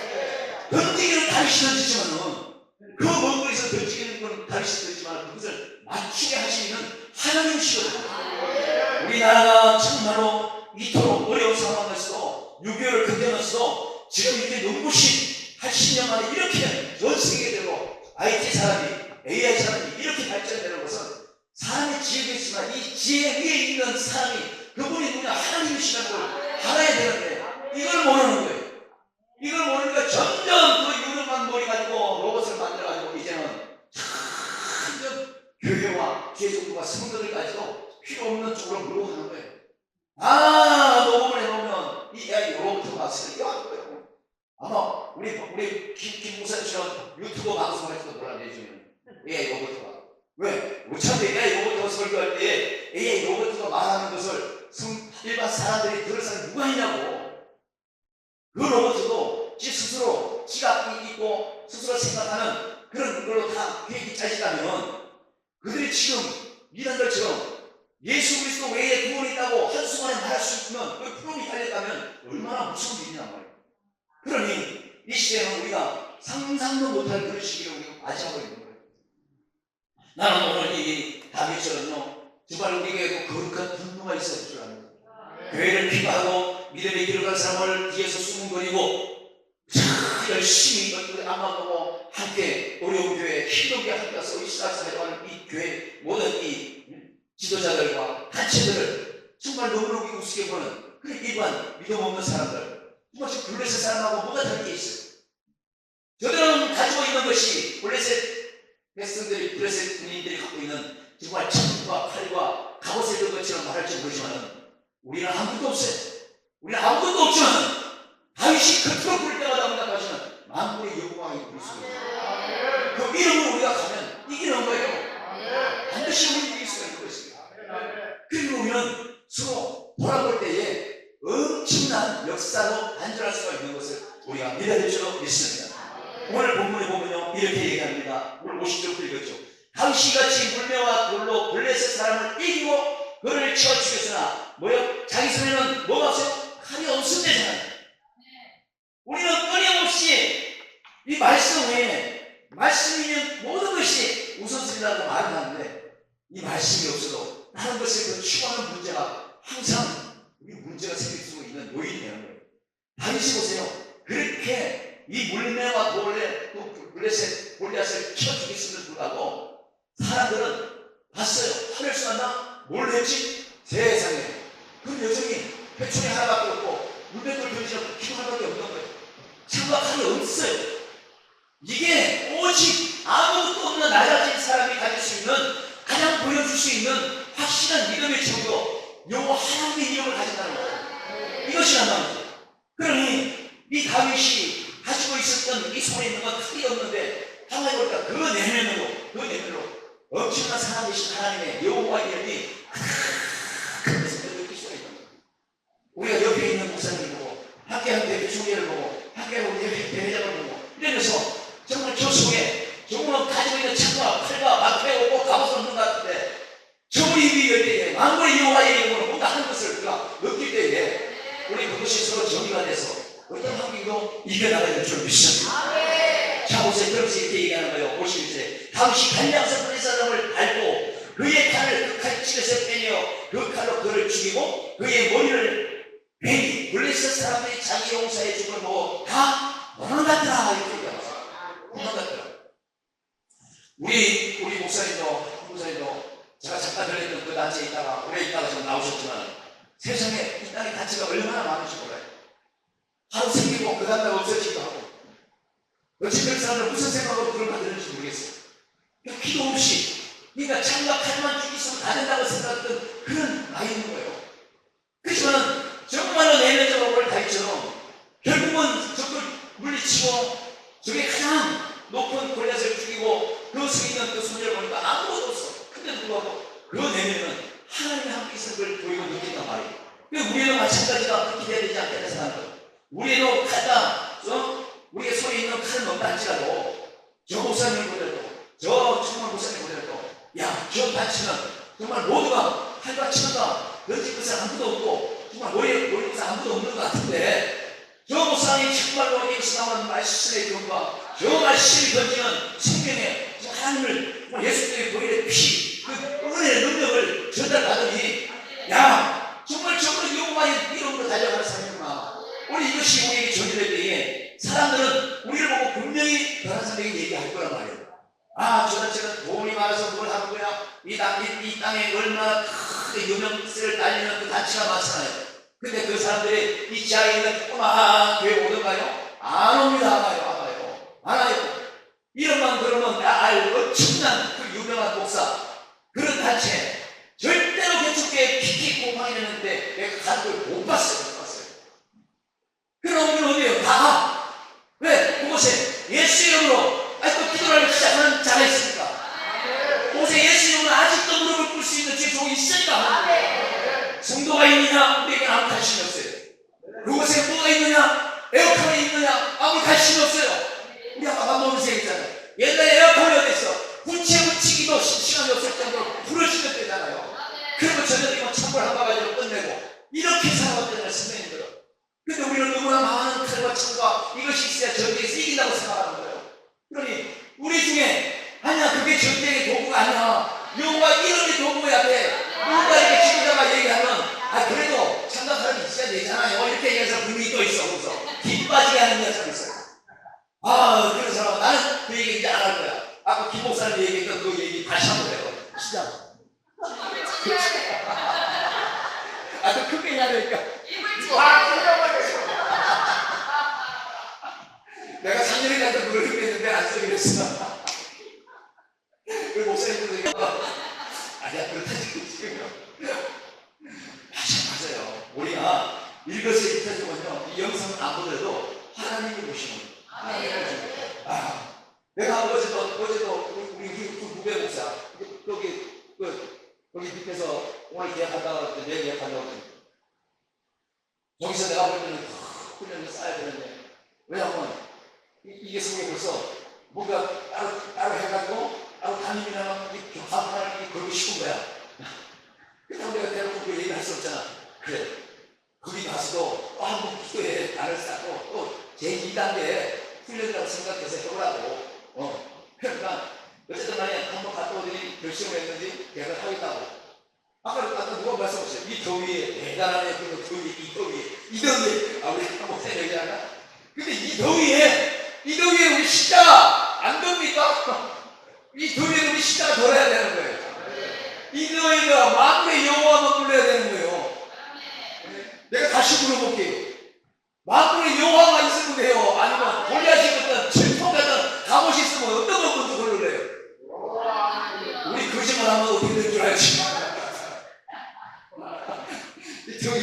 던지기는 다윗이 던지지만은 그 먼 거리에서 던지기는 건 다윗이 던지지만 그것을 맞추게 하시는 하나님이시거든요. 우리나라가 정말로 이토록 어려운 상황에서도 6.25를 견뎌면서도 지금 이렇게 눈부신 80년 만에 이렇게 전 세계적으로 IT 사람이 AI 사람이 이렇게 발전되는 것은 사람의 지혜가 있지만 이 지혜 위에 있는 사람이 그분이 누구냐 하나님이시라는 걸 알아야 되는데 이걸 모르는 거예요. 이걸 모르니까 점점 그 유능한 머리 가지고 로봇을 만들어가지고 이제는 점점 교회와 죄종들과 성도들까지도 필요 없는 쪽으로 물어가는 거예요. 녹음을 해놓으면 이 AI 로봇가 쓰레기가 거예요. 아마 우리 김 목사님처럼 유튜브 방송을 해서도 몰랐네 요즘에는 AI 로봇가. 왜? 우리처럼 AI 로봇가 설교할 때 AI 로봇가 말하는 것을 일반 사람들이 들을 사람이 누가 있냐고. 그 로봇도 지 스스로 지가 있고 스스로 생각하는 그런 걸로 다 계획이 짜지다면 그들이 지금 이단들처럼 예수 그리스도 외에 구원이 있다고 한순간에 말할 수 있으면 그 프롬이 달렸다면 얼마나 무서운 일이냐 말이에요. 그러니 이 시대는 우리가 상상도 못할 그런 시기를 우리가 맞이하고 있는 거예요. 나는 오늘 이 다윗처럼요 정말 우리에게 거룩한 분노가 있어야 될 줄 압니다. 교회를 기도하고 믿음의 길을 간 사람을 뒤에서 수군거리고 열심히 안망하고 함께 어려운 교회 힘들게 함께 가서 의식하서 하려는 이 교회 모든 이 지도자들과 단체들을 정말 너무너무 우습게 보는 그 일반 믿음 없는 사람들 정말 저 블레셋 사람하고 뭐가 다른 게 있어요? 저들은 가지고 있는 것이 블레셋 백성들이 블레셋 군인들이 갖고 있는 정말 창과 칼과 갑옷을 든 것처럼 말할지 모르지만 우리는 아무것도 없어요. 우리는 아무것도 없지만 다윗이 그토록 부를 때마다 응답하시는 만군의 여호와의 이름이에요. 그 이름으로 우리가 가면 이기는 거예요. 반드시 우리는 이길 수가 있는 것입니다. 그리고 우리는 서로 돌아볼 때에 엄청난 역사로 안전할 수가 있는 것을 우리가 믿어야 될 줄 믿습니다. 오늘 본문에 보면요 이렇게 얘기합니다. 오늘 50절 읽었죠. 다윗이 같이 물매와 돌로 블레셋 사람을 이기고 그를 쳐 죽였으나 뭐요? 자기 손에는 뭐가 없어요? 칼이 없었대잖아요. 우리는 끊임없이 이 말씀 외에 말씀이 있는 모든 것이 우선순위라고 말을 하는데 이 말씀이 없어도 다른 것을 그 추구하는 문제가 항상 우리 문제가 생길 수 있는 요인이 되는 거예요. 다윗이 보세요. 그렇게 이 물매와 돌에 또 블레셋 골리앗을 쳐 죽였음에도 불구하고 사람들은 봤어요. 하늘수 만나? 뭘 했지? 세상에. 그 여성이 회초리 하나밖에 없고 물맷돌 던지는 기도 하나밖에 없는 거예요. 창밖에 없어요. 이게 오직 아무것도 없는 낮아진 사람이 가질 수 있는, 가장 보여줄 수 있는 확실한 믿음의 증거, 여호와 하나님의 이름을 가진다는 거예요. 이것이 남아있어요. 그러니 이 다윗이 가지고 있었던 이 손에 있는 건 크게 없는데 가만히 보니까 그 내면으로 엄청난 살아계신 하나님의 여호와 이름이 큰 것을 느낄 수가 있는 거예요. 우리가 옆에 있는 목사님을 보고 함께하는 대회 총회를 보고 함께하는 대회장을 보고 이러면서 정말 저 속에 조금은 가지고 있는 창과 칼과 막대가 꼭 갑옷을 없는 것 같은데 저분이 비길 때에 만물의 여호와의 이름으로 뭔가 하는 것을 우리가 느낄 때에 우리 그것이 서로 정리가 돼서 어떤 환경도 이겨나가야 줄 믿습니다. 자, 보세요. 그러면서 이렇게 얘기하는 거예요. 51절에 다윗이 간장선 그리 사람을 밟고 그의 칼을 그 칼집에서 빼내어 그 칼로 그를 죽이고 그의 머리를 베니 블레셋 사람들이 자기 용사의 죽을 보고 다 도망갔더라. 이렇게 얘기합니다. 도망갔더라. 우리 목사님도 제가 잠깐 들렸던 그 단체에 있다가 오래 있다가 지금 나오셨지만 세상에 이 땅의 단체가 얼마나 많은지 몰라요. 하루 생기고 그 다음날 없어지기도 하고 어찌 그 사람들 무슨 생각으로 그걸 만드는지 모르겠어요. 기도 없이 그러니까 창과 칼만 죽이시면 다 된다고 생각했던 그런 아이인 거예요. 그렇지만 정말로 내면적으로 올 다윗처럼 결국은 적을 물리치고 저게 가장 높은 골리앗을 죽이고 그 속에 있는 그 소녀를 보니까 아무것도 없어. 근데 불구하고 그 내면은 하나님이 함께 있는 걸 보이고 느낀단 말이에요. 우리도 마찬가지가 그렇게 돼야 되지 않겠다 생각하는 거예요. 우리도 우리의 손에 있는 칼은 없다 할지라도 저 목사님을 보더라도 저 정말 목사님을 보더라도 저 단체는 정말 모두가 칼과 치는다 던질 것은 아무도 없고 정말 모일 것은 아무도 없는 것 같은데 저 목사님이 정말로 여기서 나오는 말씀의 경과 저 말씀이 던지는 생명의 하나님을 예수님의 보일의 피, 그 은혜의 능력을 전달받으니 정말 저걸 여호와의 이름으로 달려가는 사람이구나. 우리 이것이 우리에게 전해질 때에 사람들은 우리를 보고 분명히 다른 사람에게 얘기할 거란 말이에요. 저 자체는 돈이 많아서 뭘 하는 거야? 이 땅에 얼마나 크게 유명세를 달리는 그 단체가 많잖아요. 근데 그 사람들이 이 지하에 있는 조그마한 교회 오던가요? 안 옵니다. 안 와요. 이름만 들으면 엄청난 그 유명한 목사, 그런 단체 절대로 개척교회 PT 공방이 되는데 내가 가는 걸 못 봤어요. 그럼 우리는 어디에요? 다. 왜? 그곳에 예수 이름으로 아직도 기도를 시작하는 자가 있습니까? 그곳에 예수 이름으로 아직도 무릎을 꿇을 수 있는 제 종이 있으니까. 성도가 있느냐? 우리에게 아무 관심이 없어요. 그곳에 뭐가 있느냐? 에어컨이 있느냐? 아무 관심이 없어요. 우리 아까 밥 먹으면서 얘기했잖아요. 옛날에 에어컨이 어딨어? 붙이기도 시간이 없을 정도로 불을 씻을 때잖아요. 그러면 저녁이면 찬물 한 바가지로 끝내고 이렇게 살아왔다는 선생님들은. 근데 우리는 너무나 많은 칼과 창과 이것이 있어야 전쟁에서 이긴다고 생각하는 거예요. 그러니 우리 중에 그게 전쟁의 도구가 아니야. 여호와 이름의 도구야 돼. 누가 이렇게 지도자가 얘기하면 그래도 참된 사람이 있어야 되잖아요. 이렇게 얘기하는 사람 분명히 또 있어. 그래서 뒷 빠지게 하는 여자가 있어요. 그런 사람은 나는 그 얘기 이제 안 할 거야. 아까 김 목사님 얘기했던 그 얘기 다시 한번 해요. 시작. 더 크게 해야 되니까. 내가 3년에 가서 그걸 했는데 안 쓰기로 했어. 그 목사님들도 그렇다 지금요. 맞아요. 우리가 이것을 입혀주면요, 이 영상을 안 보더라도 하나님을 보시는 거예요. 내가 어제도 우리 후배 목사 거기 밑에서 오늘 계약한다고 했더니 내일 계약한다고 했더니 여기서 내가 볼 때는 훈련을 쌓아야 되는데 왜냐하면 이게 속에 벌써 뭔가 따로 해가지고 따로 담임이나 교사하나를 걸고 싶은 거야. 그렇다고 내가 대놓고 그 얘기를 할 수 없잖아. 그래, 거기 가서도 또 한 번 기도해 나를 쌓고 또 제2단계 훈련이라고 생각해서 해보라고. 그러니까 어쨌든 간에 한번 갔다 오더니 결심을 했는지 계약을 하겠다고. 아까 누가 말씀하셨어요? 이 더위에 대단하네. 그 더위, 이 더위에 우리 한번 얘기하나? 근데 이 더위에 우리 십자가 안 됩니까? 이 더위에 우리 십자가 덜어야 되는 거예요. 마음속에 여호와만 불러야 되는 거예요. 내가 다시 물어볼게요. 마음속에 여호와가 있으면 돼요? 아니면 골리앗이 어떤 질풍 같은 갑옷이 있으면 어떤 걸 먼저 고르래요? 우리 거짓말하면 어떻게 될 줄 알지?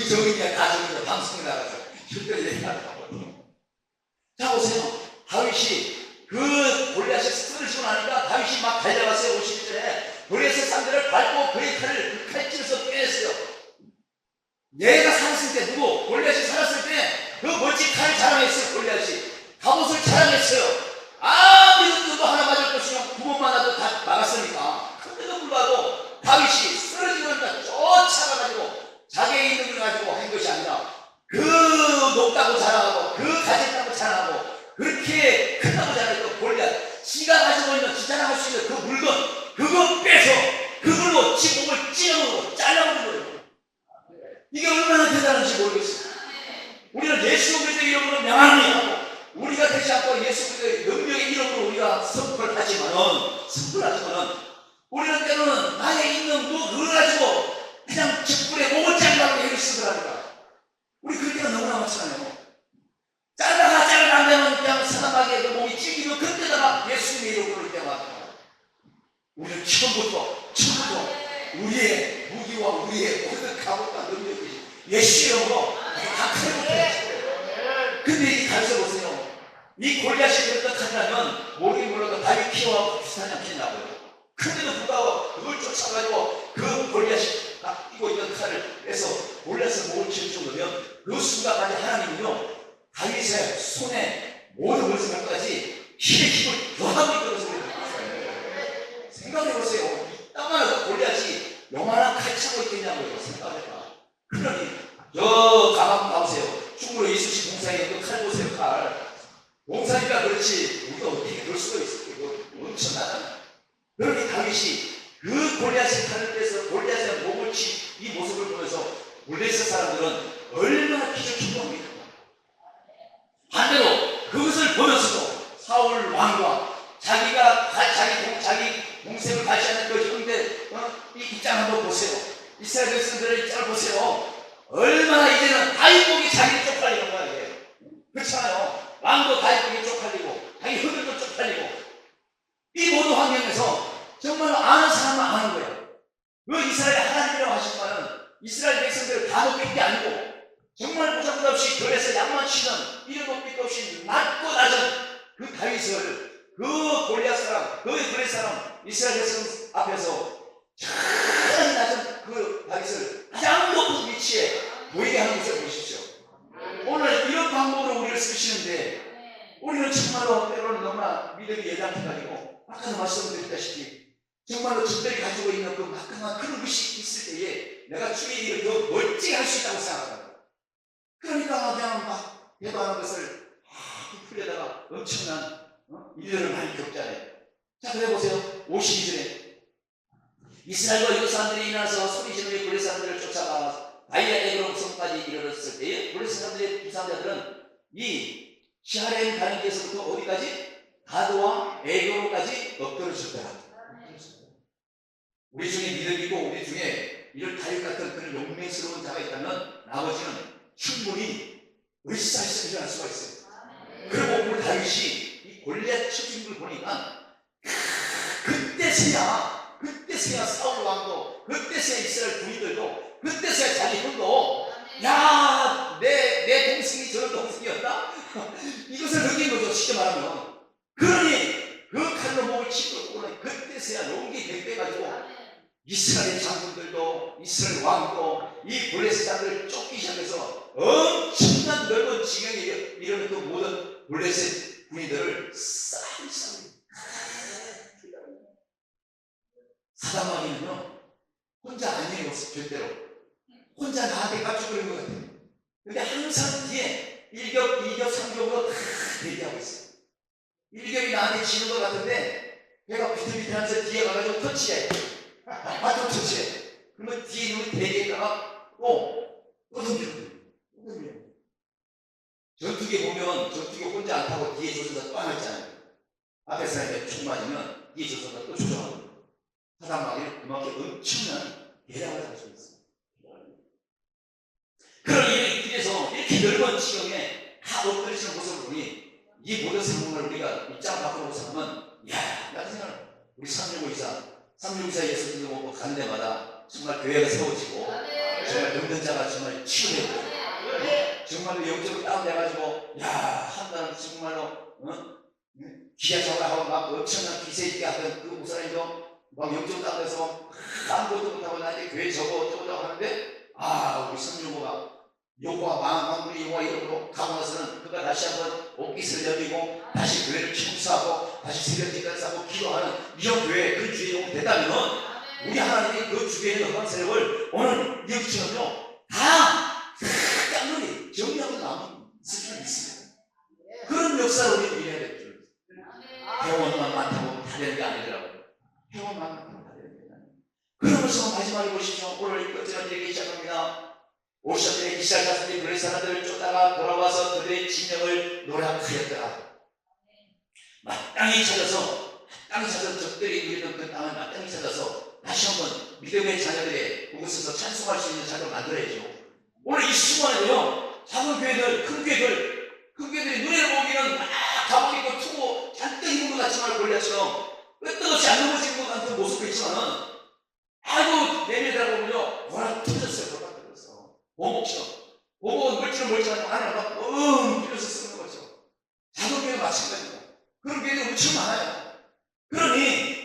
정이야 가정이야 방송에 나가서 실제로 얘기하더라고요. 자 보세요. 다윗이 그 골리앗이 쓰러지고 나니까 다윗이 막 달려갔어요. 51절에 골리앗의 쌍들을 밟고 그의 칼을 그 칼집에서 빼냈어요. 얘가 살았을 때 누구? 골리앗이 살았을 때 그 멋진 칼을 자랑했어요. 골리앗이 갑옷을 자랑했어요. 아무리 도 하나 맞을 것이면 구멍만 하도 다 막았으니까. 그런데도 불구하고 다윗이 쓰러지고 나니까 쫓아가가지고 자기의 있는 걸 가지고 한 것이 아니라 그 높다고 자랑하고 그 가졌다고 자랑하고 그렇게 크다고 자랑했던 골리앗 지가 가지고 있는 지 자랑할 수 있는 그 물건 그거 빼서 그걸로 지 몸을 찢어먹고 잘라버린 거예요. 이게 얼마나 대단한지 모르겠어요. 우리는 예수 그리스도의 이름으로 명하니 하고 우리가 되지 않고 예수 그리스도의 능력의 이름으로 우리가 선포를 하지만은 우리는 때로는 나에 있는 그걸 가지고 그냥 직분에 목을 잘라고 얘기를 쓰더라니까. 우리 그럴 때가 너무나 많잖아요. 잘라가 안 되면 그냥 사람에게 그 몸이 찔기면 그때다가 예수님의 이름으로 그럴 때가 많아요. 우리는 처음부터 우리의 무기와 우리의 모든 갑옷과 능력이 예수 이름으로 강하게 근데 이 가르쳐 보세요. 이 골리앗이 그렇다 하면 모르긴 몰라도 다윗 키와 비슷하지 않겠냐고요. 그런데도 불구하고 그걸 쫓아가지고 그 골리앗이 끼고 있는 칼을 빼서 골리앗을 목을 칠 정도면 그 순간까지 하나님은요 다윗의 손에 모든 물성까지 힘을 더하고 있다는 소리를 들었어요. 생각해보세요. 이따만 골리앗이 요만한 칼 차고 있겠냐고요. 생각해봐. 그러니 저 가만 봐보세요. 충무로 이수시 공사에 그 칼 보세요. 칼 공사니까 그렇지 우리가 어떻게 그럴 수가 있어요. 이거 엄청나잖아. 그러니 다윗이 그 골리앗의 칼을 빼서 골리앗의 목을 친 이 모습을 보면서 블레셋 사람들은 얼마나 기적행동합니까? 반대로 그것을 보면서도 사울 왕과 자기가 자기 동생을 발시하는 그 형제 이 입장 한번 보세요. 이스라엘 백성들의 입장을 보세요. 얼마나 이제는 다윗복이 자기를 쪽팔리는 거야 이게. 그렇잖아요. 왕도 다윗복이 쪽팔리고 자기 형들도 쪽팔리고 이 모든 환경에서 정말 아는 사람은 아는 거예요. 그 이스라엘 하나님이라고 하신 말은 이스라엘 백성들을 다 높인 게 아니고 정말 보장도 없이 들에서 양만 치는 이런 높이도 없이 낮고 낮은 그 다윗을 그 골리앗 사람, 그 블레셋 사람 이스라엘 백성 앞에서 차라리 낮은 그 다윗을 가장 높은 위치에 보이게 하는 것을 보십시오. 오늘 이런 방법으로 우리를 쓰시는데 우리는 정말로 때로는 너무나 믿음이 예장해가지고 아까도 말씀드렸다시피 정말로 저들이 가지고 있는 그 막강한 그런 것이 있을 때에 내가 주의 일을 더 멀찍이 할 수 있다고 생각합니다. 그러니까 그냥 막 대도하는 것을 풀려다가 엄청난 일들을 많이 겪잖아요. 자, 그래 보세요. 52절에 이스라엘과 유다 사람들이 일어나서 소리 지르며 블레셋 사람들을 쫓아가 다이아 에그론 성까지 이르렀을 때에 블레셋 사람들의 부상자들은 이 시하렘 가는 데서부터 어디까지? 가드와 에그론까지 엎드러졌더라. 우리 중에 믿음 있고 우리 중에 이런 다윗 같은 그런 용맹스러운 자가 있다면 나머지는 충분히 으쌰으쌰 일어날 수가 있어요. 그리고 오늘 다윗이 이 골리앗 쳐진 걸 보니까 그때서야 사울 왕도 그때서야 이스라엘 군인들도 그때서야 자기 형도 야 내 동생이 저런 동생이었다? 이것을 느낀 거죠. 쉽게 말하면. 그러니 그 칼로 목을 치고 그때서야 용기 백배가지고 이스라엘 장군들도 이스라엘 왕도 이 블레셋 사람들을 쫓기 시작해서 엄청난 넓은 지경에 이르는 그 모든 블레셋 군인들을 싸우고 사단마귀는요 혼자 아니에요. 절대로 혼자 나한테 깝죽거리는 것 같아요. 근데 항상 뒤에 1겹, 2겹, 3겹으로 다 대기하고 있어요. 1겹이 나한테 지는 것 같은데 배가 비틀비틀하면서 뒤에 가가지고 터치해. 맞죠? 터치해. 그러면 뒤에 있는 대기에다가 또 던져요. 전투기 보면 전투기 혼자 안 타고 뒤에 조선사 또 하나 있잖아요. 앞에 사람이 총 맞으면 뒤에 조선사 또 조정하고 사단마귀는 그만큼 엄청난 계략을 가지고 있어요. 그런 이 길에서 이렇게 넓은 지경에 다 엎드리시는 모습을 보니 이 모든 상황을 우리가 입장을 바꿔보고 살면 이야, 나 생각을 우리 365사 예수님도 먹고 가는 데마다 정말 교회가 세워지고 정말 병든 자가 정말 치유되고 정말로 영적으로 다운돼가지고 야, 한 달은 정말로 기아차고 하고 막 엄청난 기세 있게 하던 그 목사님도 막 영적으로 다운돼서 아무것도 못하고 나 이제 교회 저거 어쩌고 하는데 우리 365가 요구와 망군이 요구와 이름으로 가고 나서는 그가 다시 한번 옷깃을 열리고 다시 교회를 청소하고 다시 새벽 기도를 하고 기도하는 이런 교회 그 주인공이 됐다면 우리 하나님이 그 주위에 있는 흑암 세력을 오늘 이것처럼요 다 깡놀이 정리하고 남은 수준이 있습니다. 그런 역사를 우리는 이해해야 될 줄. 회원만 많다고 다 되는 게 아니더라고요. 회원만 많다고 다 되는 게 아니에요. 그러면서 마지막에 보시죠. 오늘 이것들은 얘기 시작합니다. 오셨더니 이스라엘 자손이 그의 사람들을 쫓다가 돌아와서 그들의 진영을 노략하였더라. 마땅히 찾아서 적들이 누리던 그 땅을 마땅히 찾아서 다시 한번 믿음의 자녀들의 그곳에서 찬송할 수 있는 자녀를 만들어야죠. 오늘 이 시간에도요 작은 교회들, 큰 교회들이 눈에 보기는 막 가복 입고 투고 잔뜩 입은 것 같지만 골리앗처럼 끄떡없이 안 넘어지는 것 같은 모습도 있지만은 아이고 내밀다가 보면요 워낙 터졌어요. 오목처럼 오목은 멀찌는 안에 막 뛰어서 쓰는 거죠. 작은 교회는 마찬가지입니다. 그런 교회들이 엄청 많아요. 그러니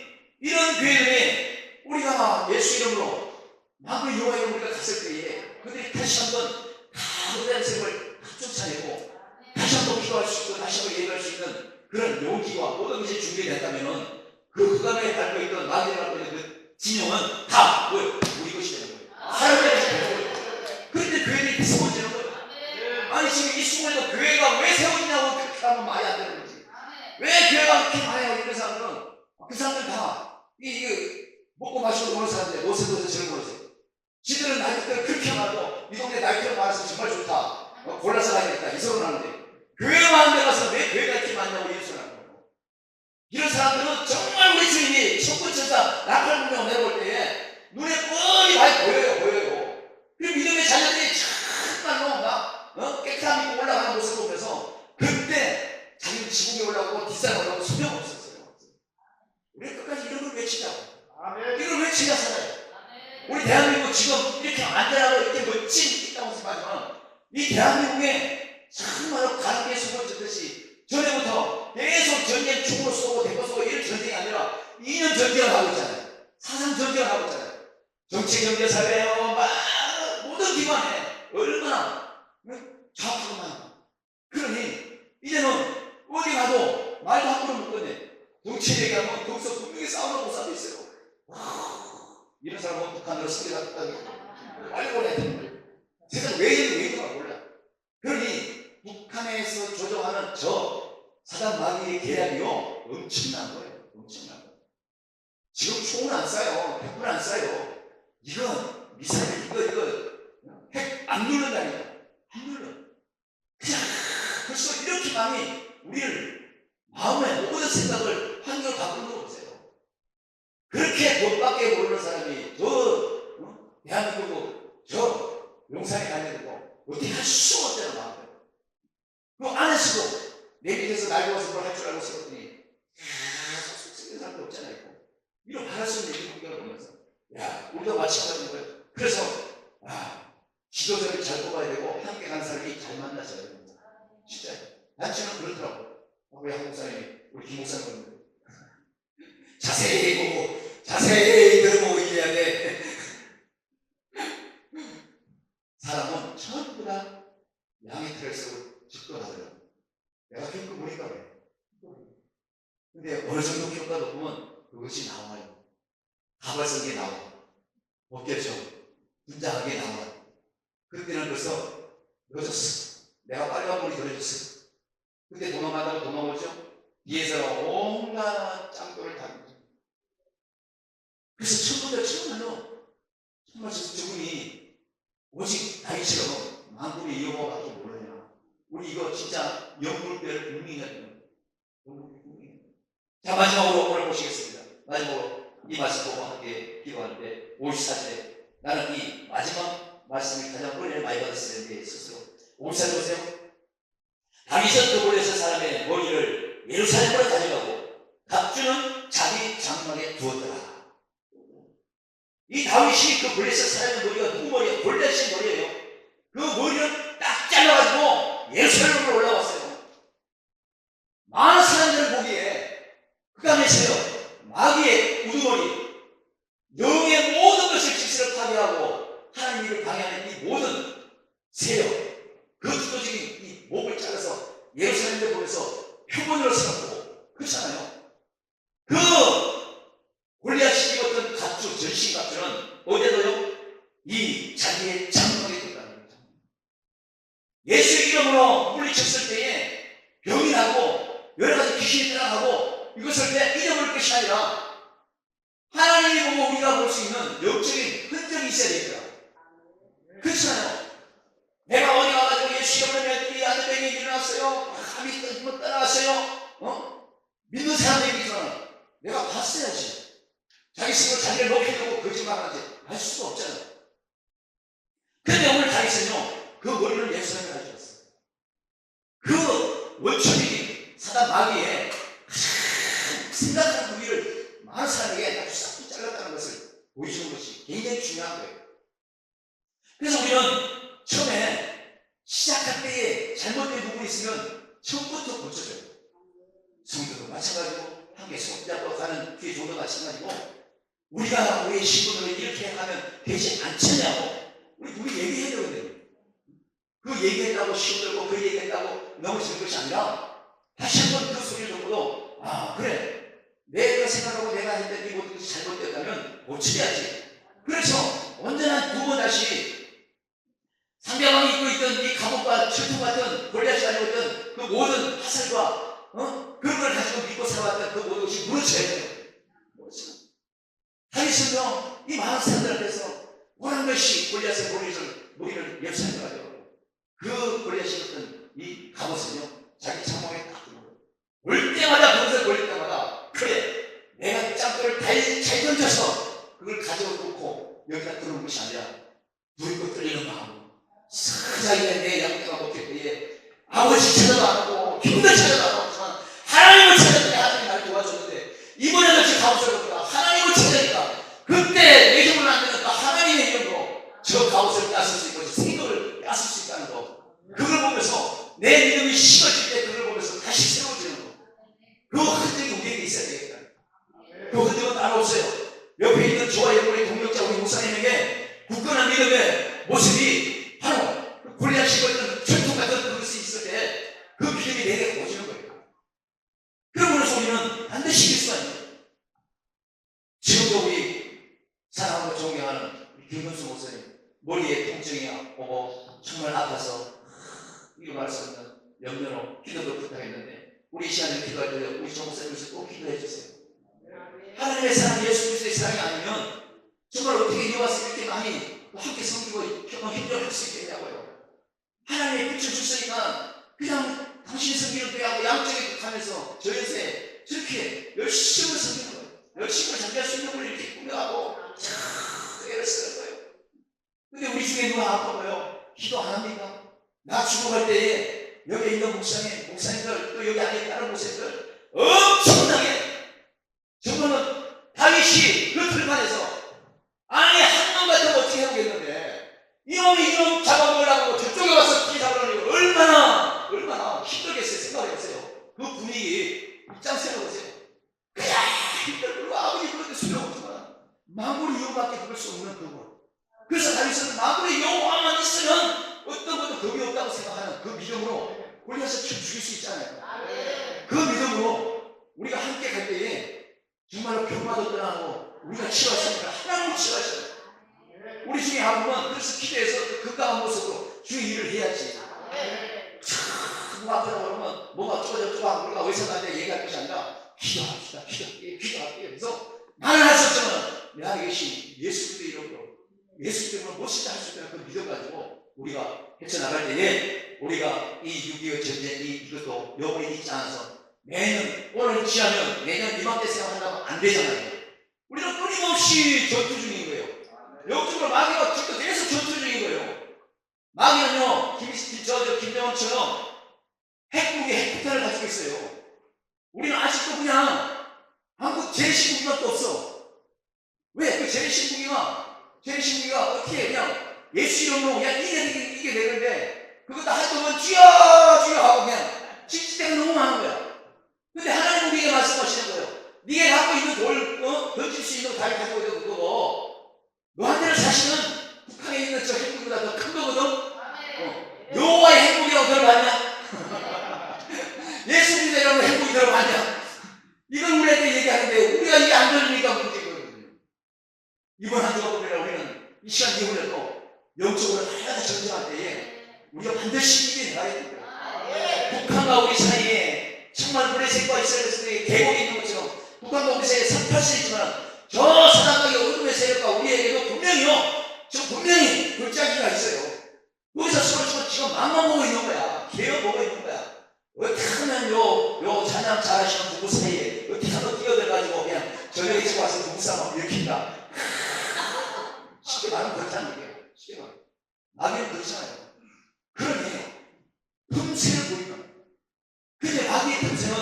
이런 교회들에 우리가 예수 이름으로 마음의 여호와 이름으로 우리가 갔을 때에 그들이 다시 한번 다 그들의 생을 쫓아내고 다시 한번 기도할 수 있고 다시 한번 예배할 수 있는 그런 용기와 모든 것이 준비된다면 그 흑암에 밟고 있던 마귀에 밟고 있는 그 진영은 다 뭐예요? 우리 것이 되는 거예요. 하나님의 것이 되는 거예요. 그런데 교회들이 세워지는 거예요. 아니 지금 이 순간에도 교회가 왜 세워지냐고 그렇게 하면 말이 안 되는 거지. 왜 교회가 그렇게 많아요? 이런 사람들은 그 사람들 다 이게 먹고 마시고 노는 사람들 노세도서 즐거워서 지들은 나이트를 그렇게 하고 이 동네 나이트를 말해서 정말 좋다. 골라서 가야겠다. 이 소리를 하는데 교회만 데 가서 왜 교회가 이렇게 많냐고 이런 소리를 하는 거예요. 이런 사람들은 정말 우리 주님이 천군천사 낙팔문명 내려올 때에 눈에 뻔히 많이 보여요. 그 믿음의 자녀들이 정말로 막 깨끗함 있고 올라가는 모습을 보면서 그때 자기는 지붕에 올라가고 뒷산에 올라가고 소용없었어요. 우리 끝까지 이런 걸 외치자고. 이걸 외치자 살아요. 우리 대한민국 지금 이렇게 안전하고 이렇게 멋진 있다고 생각하지만 이 대한민국에 정말로 가난에 숨어졌듯이 전에부터 계속 전쟁 총으로 쏘고 대포 쏘고 이런 전쟁이 아니라 2년 전쟁을 하고 있잖아요. 사상 전쟁을 하고 있잖아요. 정치, 경제, 사회요 막 모든 기관에 얼마나 좌우하고 많아. 그러니 이제는 어디 가도 말도 함부로 못 꺼내. 정치 얘기하면 거기서 분명히 싸우는 모사도 있어요. 이런 사람은 북한으로 승리 갔다고 빨리 보내야 되는 거예요. 세상 왜 이런가 몰라. 그러니 북한에서 조종하는 저 사단 마귀의 계략이요 엄청난 거예요. 엄청난 거예요. 지금 총은 안 쏴요. 100분 안 쏴요. 이건 미사일 이거 핵 안 누른다니까. 안 눌러. 그냥 벌써 이렇게 많이 우리를 마음의 모든 생각을 환경을 바꾸는 거 보세요. 그렇게 법밖에 모르는 사람이 대한민국 저 용산에 다니고 어떻게 할 수 없다는 마음이에요. 그 안에서도 내 밑에서 날고 와서 뭘 할 줄 알고 있었더니 속쓰는 사람도 없잖아요. 이런 바랄 수 있는 환경을 보면서 야 우리도 마찬가지인 거예요. 그래서 지도자를 잘 뽑아야 되고 함께 가는 사람이 잘 만나셔야 됩니다. 진짜 단체는 그렇더라고요. 우리 한국 사람이 우리 김 목사님 자세히 보고 자세히 들어보고 이래야 돼. 사람은 전부 다 양의 틀을 쓰고 집도하더라고요. 내가 교육을 보니까 그래. 근데 어느 정도 교육가 높으면 그것이 나와요. 가발성게 나와. 어깨죠. 분장하게 나와. 그때는 벌써 늦었어. 내가 빨간 물이 들어졌어. 그때 도망가다가 도망오죠. 뒤에서 온갖 짱돌을 다니죠. 그래서 정말로 정말 저분이 오직 다윗처럼 만국의 여호와밖에 모르냐. 우리 이거 진짜 영물별 국민이야. 자 마지막으로 오늘 보시겠습니다. 마지막으로 이 말씀 보고 함께 기도하는데 54절에 나는 이 마지막 말씀을 가장 은혜를 많이 받았어요. 내 스스로. 5살 보세요. 다윗은 그 골리앗 사람의 머리를 예루살렘으로 가져가고 갑주는 자기 장막에 두었더라. 이 다윗이 그 골리앗 사람의 머리가 누구 머리야? 골리앗의 머리예요. 그 머리를 딱 잘라가지고 예루살렘으로 올라왔어요. 많은 사람들을 보기에 그가 계세요. 마귀의 우두머리, 영의 모든 것을 질서를 파괴하고 하나님 일을 방해하는 이 모든 세력, 그 주도적인 이 목을 잘라서 예루살렘에 보내서 표본으로 세웠고, 그렇잖아요. 그 골리앗이 입었던 갑주, 전신 갑주는 어디에도요? 이 자기의 장막에 뒀다는 거죠. 예수의 이름으로 물리쳤을 때에 병이 나고 여러 가지 귀신이 떠나가고 이것을 내 잊어버릴 것이 아니라 하나님이 보고 우리가 볼 수 있는 영적인 흔적이 있어야 되겠다. 그렇잖아요. 내가 어디 가가지고 예수 이름으로 애들이 아들에게 일어났어요. 감이 떠나갔어요. 믿는 사람들이지만 내가 봤어야지. 자기 스스로 자기를 높이려고 거짓말하지 할 수가 없잖아요. 그런데 오늘 다윗은요, 그 머리를 예수님에 가져왔어요. 그 원천이 사단 마귀의 생각하는 부위를 많은 사람에게 아주 싹둑 잘랐다는 것을 보여주는 것이 굉장히 중요한 거예요. 그래서 우리는 처음에 시작할 때에 잘못된 부분이 있으면 처음부터 고쳐줘요. 성도도 마찬가지고 함께 손잡고 가는 교회 종도 마찬가지고 우리가 우리의 신분으로 이렇게 하면 되지 않겠냐고 우리 누구 얘기해야 되거든요. 그 얘기했다고 시들고 그 얘기했다고 넘어지는 것이 아니라 다시 한번 그 소리를 듣고도 아 그래 내가 생각하고 내가 했던 이 모든 것이 잘못됐다면 고쳐야지. 그래서 언제나 두 번 다시 상대방이 입고 있던 이 감옥과 철통 같은 골리앗이 가지고 있던 그 모든 화살과 그런 걸 가지고 믿고 살아왔던 그 모든 것이 무너져야 돼요. 다윗은요 이 많은 사람들 앞에서 원한 것이 골리앗의 머리를 예루살렘에 가져가고 그 골리앗이 입었던 이 갑옷은요 자기 장막에 딱 들어요. 올 때마다 병살 걸릴 때마다 그래 내가 짱돌을 잘 던져서 그걸 가져놓고 여기다 들어온 것이 아니라 두렵고 떨리는 마음 사자기에 내 양떼가 먹힐 때에 아버지 찾아도 안 하고 형들 찾아도 안 하지만 하나님을 찾았더니 하나님이 나를 도와줬는데 이번에도 제 갑옷을 얻다가 하나님을 찾으니까 그때 내 힘을 안 되니까 하나님의 이름으로 저 갑옷을 땄을 수 있고 생각을 땄을 수 있다는 거 그걸 보면서 내 믿음이 식어질 때 그걸 보면서 다시 세워지는 거 그 흔적이 우리에게 있어야 되겠다. 그 흔적은 따로 없어요. 옆에 있는 저와 여러분의 동력자 우리 목사님에게 굳건한 믿음의 모습이 바로 골리앗이 입었던 전통 같은 그것이 있을 때 그 믿음이 내게 오지는 거예요. 그러면서 우리는 반드시 이길 수가 있어요. 지금도 우리 사랑하고 존경하는 우리 김근수 목사님 머리에 통증이 오고 정말 아파서 이루 수 없는 염려로 기도도 부탁했는데 우리 이 시간에 기도할 때 우리 조 목사님께서 꼭 기도해 주세요. 하나님의 사랑 예수 그리스도의 사랑이 아니면 정말 어떻게 이리 와서 이렇게 많이 함께 섬기고 힘들어할 수 있겠냐고요. 하나님의 빛을 주시니까 그냥 당신이 섬기는 때하고 양쪽에 가면서 저 연세에 저렇게 열심히 섬기는 거예요. 열심히 자기가 순종을 이렇게 꾸며가고 참 애를 쓰는 거예요. 근데 우리 중에 누가 아파요? 기도 안 합니까? 나 죽어갈 때에 여기 있는 목사님들 또 여기 안에 있는 다른 목사님들 엄청나게 정말은 다윗이 그 들판에서 아니 한 놈 같으면 어떻게 해보겠는데 이놈 잡아먹으려고 저쪽에 와서 피 잡으려고 얼마나 힘들겠어요. 생각해보세요. 그 분위기 입장 생각해보세요. 그냥 힘들고 아버지 그런데 수명없지만 마무리 여호와밖에 부를 수 없는 그거. 그래서 다윗은 마무리 여호와만 있으면 어떤 것도 겁이 없다고 생각하는 그 믿음으로 골리앗을 죽일 수 있잖아요. 그 믿음으로 우리가 함께 갈 때에 정말로 병마도 떠나고 우리가 치료하시니까 하나님을 치료하셔요. 우리 중에 한 분은 그래서 기도해서 극강한 모습으로 주의 일을 해야지. 누가 아프다고 그러면 뭐가 쪼가쪼가 우리가 의사한테 얘기할 것이 아니라 기도합시다. 기도할게요. 그래서 나는 할 수 없지만 내가 이것이 예수 그리스도의 이름으로 예수 때문에 무엇이든 할 수 있다는 그 믿음 가지고 우리가 헤쳐나갈 때에 우리가 이 6.25 전쟁 이것도 영원히 있지 않아서 매년 오늘 지하면 내년 이맘때 생각한다고 안 되잖아요. 우리는 끊임없이 전투 중인 거예요. 영적으로 마귀가 지금 계속 전투 중인 거예요. 마귀는요, 김정은처럼 핵무기, 핵폭탄을 가지고 있어요. 우리는 아직도 그냥 한국 재래식무기밖에 없어. 왜? 그 재래식무기가 어떻게 그냥 예수 이름으로 그냥 이게 되는데, 그거 다 할 거면 주여 하고 그냥 찌찌대가 너무 많은 거야. 근데 하나님 우리에게 말씀하시는 거예요. 네가 갖고 있는 돌, 던질 수 있는 거 다 가지고 있는 그거고, 너한테는 사실은 북한에 있는 저 핵무기보다 더 큰 거거든. 여호와의 핵무기라고 들어봤냐? 예수 믿으라고 핵무기 들어봤냐? 이걸 우리한테 얘기하는데 우리가 이게 안 들리니까 문제거든요. 이번 한 주가 보면 우리는 이 시간 이후에도 영적으로 하나도 전쟁할 때에 우리가 반드시 이게 나야 됩니다. 북한과 우리 사이에 정말 블레셋과 이스라엘의 계곡이 있는 것처럼 북한과 우리 사이에 선팔수 있지만 저 사단과의 어둠의 세력과 우리에게도 분명히 골짜기가 있어요. 여기서 서로 지금 맘만 보고 있는 거야. 개어 보고 있는 거야. 어떻게 하면 요 찬양 잘하시는 부부 사이에 어떻게 하면 뛰어들어가지고 그냥 저녁에 집 와서 부부싸움 일으킨다. 쉽게 말하면 그렇다는 얘기예요. 쉽게 말하면. 마귀는 그렇잖아요. 그러니 틈새를 보이면, 근데 마귀의 틈새는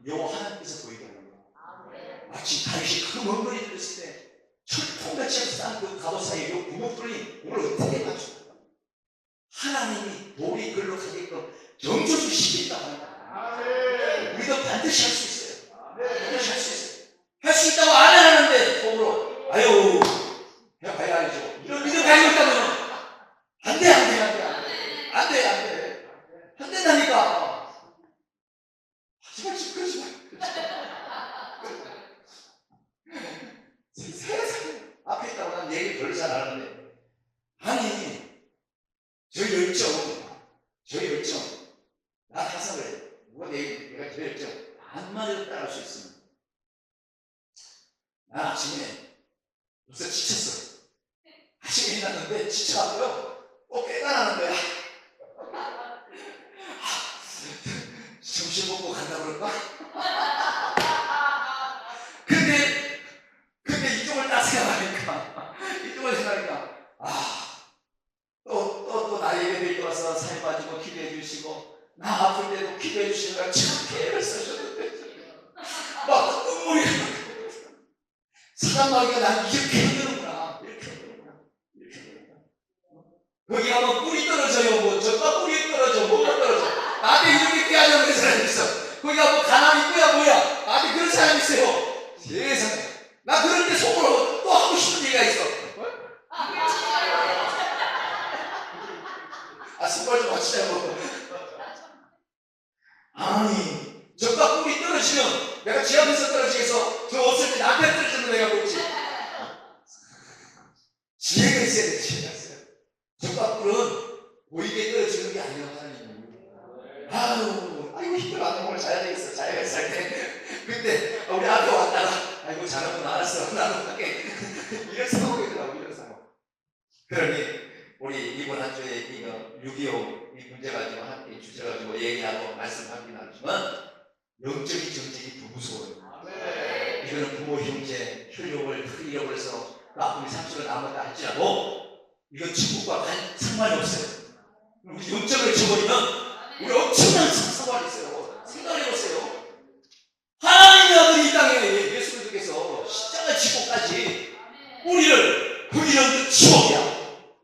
여호와 하나님께서 보이더라고요. 마치 다윗이 그 먼 거리 들었을 때 철통같이 싼 그 갑옷 사이에 요 구멍 뚫린 오늘 어떻게 맞출까? 하나님이 돌이 글로 가게끔 정조주 시킨다 하는 거야. 우리도 반드시 할 수 있어요. 반드시 할 수 있어요. 할 수 있다고 안 하는데 속으로 아유 해봐야 알죠. 이런 믿음 가지고 있다면 안 된다니까. 하지마 그러지 마. 세상에 앞에 있다고 난 얘기 별로 잘 안 하는데, 아니 저희 열정 나 항상 그래. 누가 내가 저 열정 한마디로 따라할 수 있으면, 난 아침에 벌써 지쳤어. 아침에 일어났는데 지쳐가지고요 또 깨가 나는 거야. 점심 먹고 간다 그럴까? 근데 이쪽을 딱 생각하니까 또 나에게 데리고 와서 살 빠지고 기도해 주시고 나 아플 때도 기도해 주시니까 참 피해를 쓰셨는데 막 눈물이 사람 마귀가 난 이렇게 흔드는구나. 거기 가면 뿔이 떨어져요. 뭐 저가 뿔이 떨어져, 뭐가 떨어져. 나한테 이렇게 피하려고 그런 사람이 있어. 거기 가면 가난이 있고야 뭐야. 나한테 그런 사람이 있어요. 세상에. 나 그럴 때 속으로 또 하고 싶은 얘기가 있어. 신발 좀 맞추자고. 아니 저가 뿔이 떨어지면 내가 지 앞에서 떨어지겠어. 저 없을 때 나한테 떨어지면 내가 뭐지? 지혜가 있어야 돼. 지혜가 있어요. 저가 뿔은 보이게 떨어지는 게 아니라고 하나님. 아이고 힘들어. 오늘 자야 되겠어. 자야겠어. 근데 우리 앞에 왔다가 아이고 자는구나. 알았어. 나도 갈게. 이런 상황이더라고. 이런 상황. 그러니 우리 이번 한 주에 이거 6.25 이 문제 가지고 함께 주제 가지고 얘기하고 말씀하긴 하지만 영적인 정책이 더 무서워요. 이거는 부모 형제 혈육을 크게 잃어버려서 아픔이 상처로 남았다 할지라도 이건 천국과 상관이 없어요. 우리 영적을 잊어버리면 우리 엄청난 상처가 있어요. 생각해보세요. 하나님의 아들이 이 땅에 예수 그리스도께서 십자가 지고까지 우리를 그리는 그 지옥이야.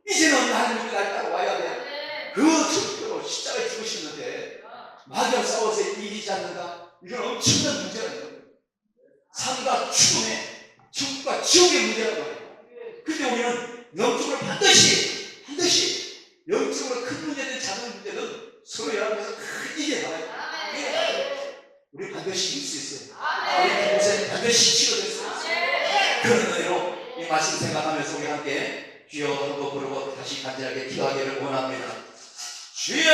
이제는 하나님께 날 따라와야 돼. 그 절대로 십자가에 죽으셨는데 마귀와 싸워서 이기지 않는다. 이건 엄청난 문제라는 거예요. 삶과 죽음의, 천국과 지옥의 문제라는 거예요. 근데 우리는 영적으로 반드시 영적으로 큰 문제든 작은 문제든 서로 연합해서 크게 나가야 돼요. 우리 반드시 이길 수 있어요. 우리 그곳에 반드시 치료될 수 있어요. 그런 의미로 이 말씀 생각하면서 우리 함께 주여 하고 부르고 다시 간절하게 기도하기를 원합니다. 주여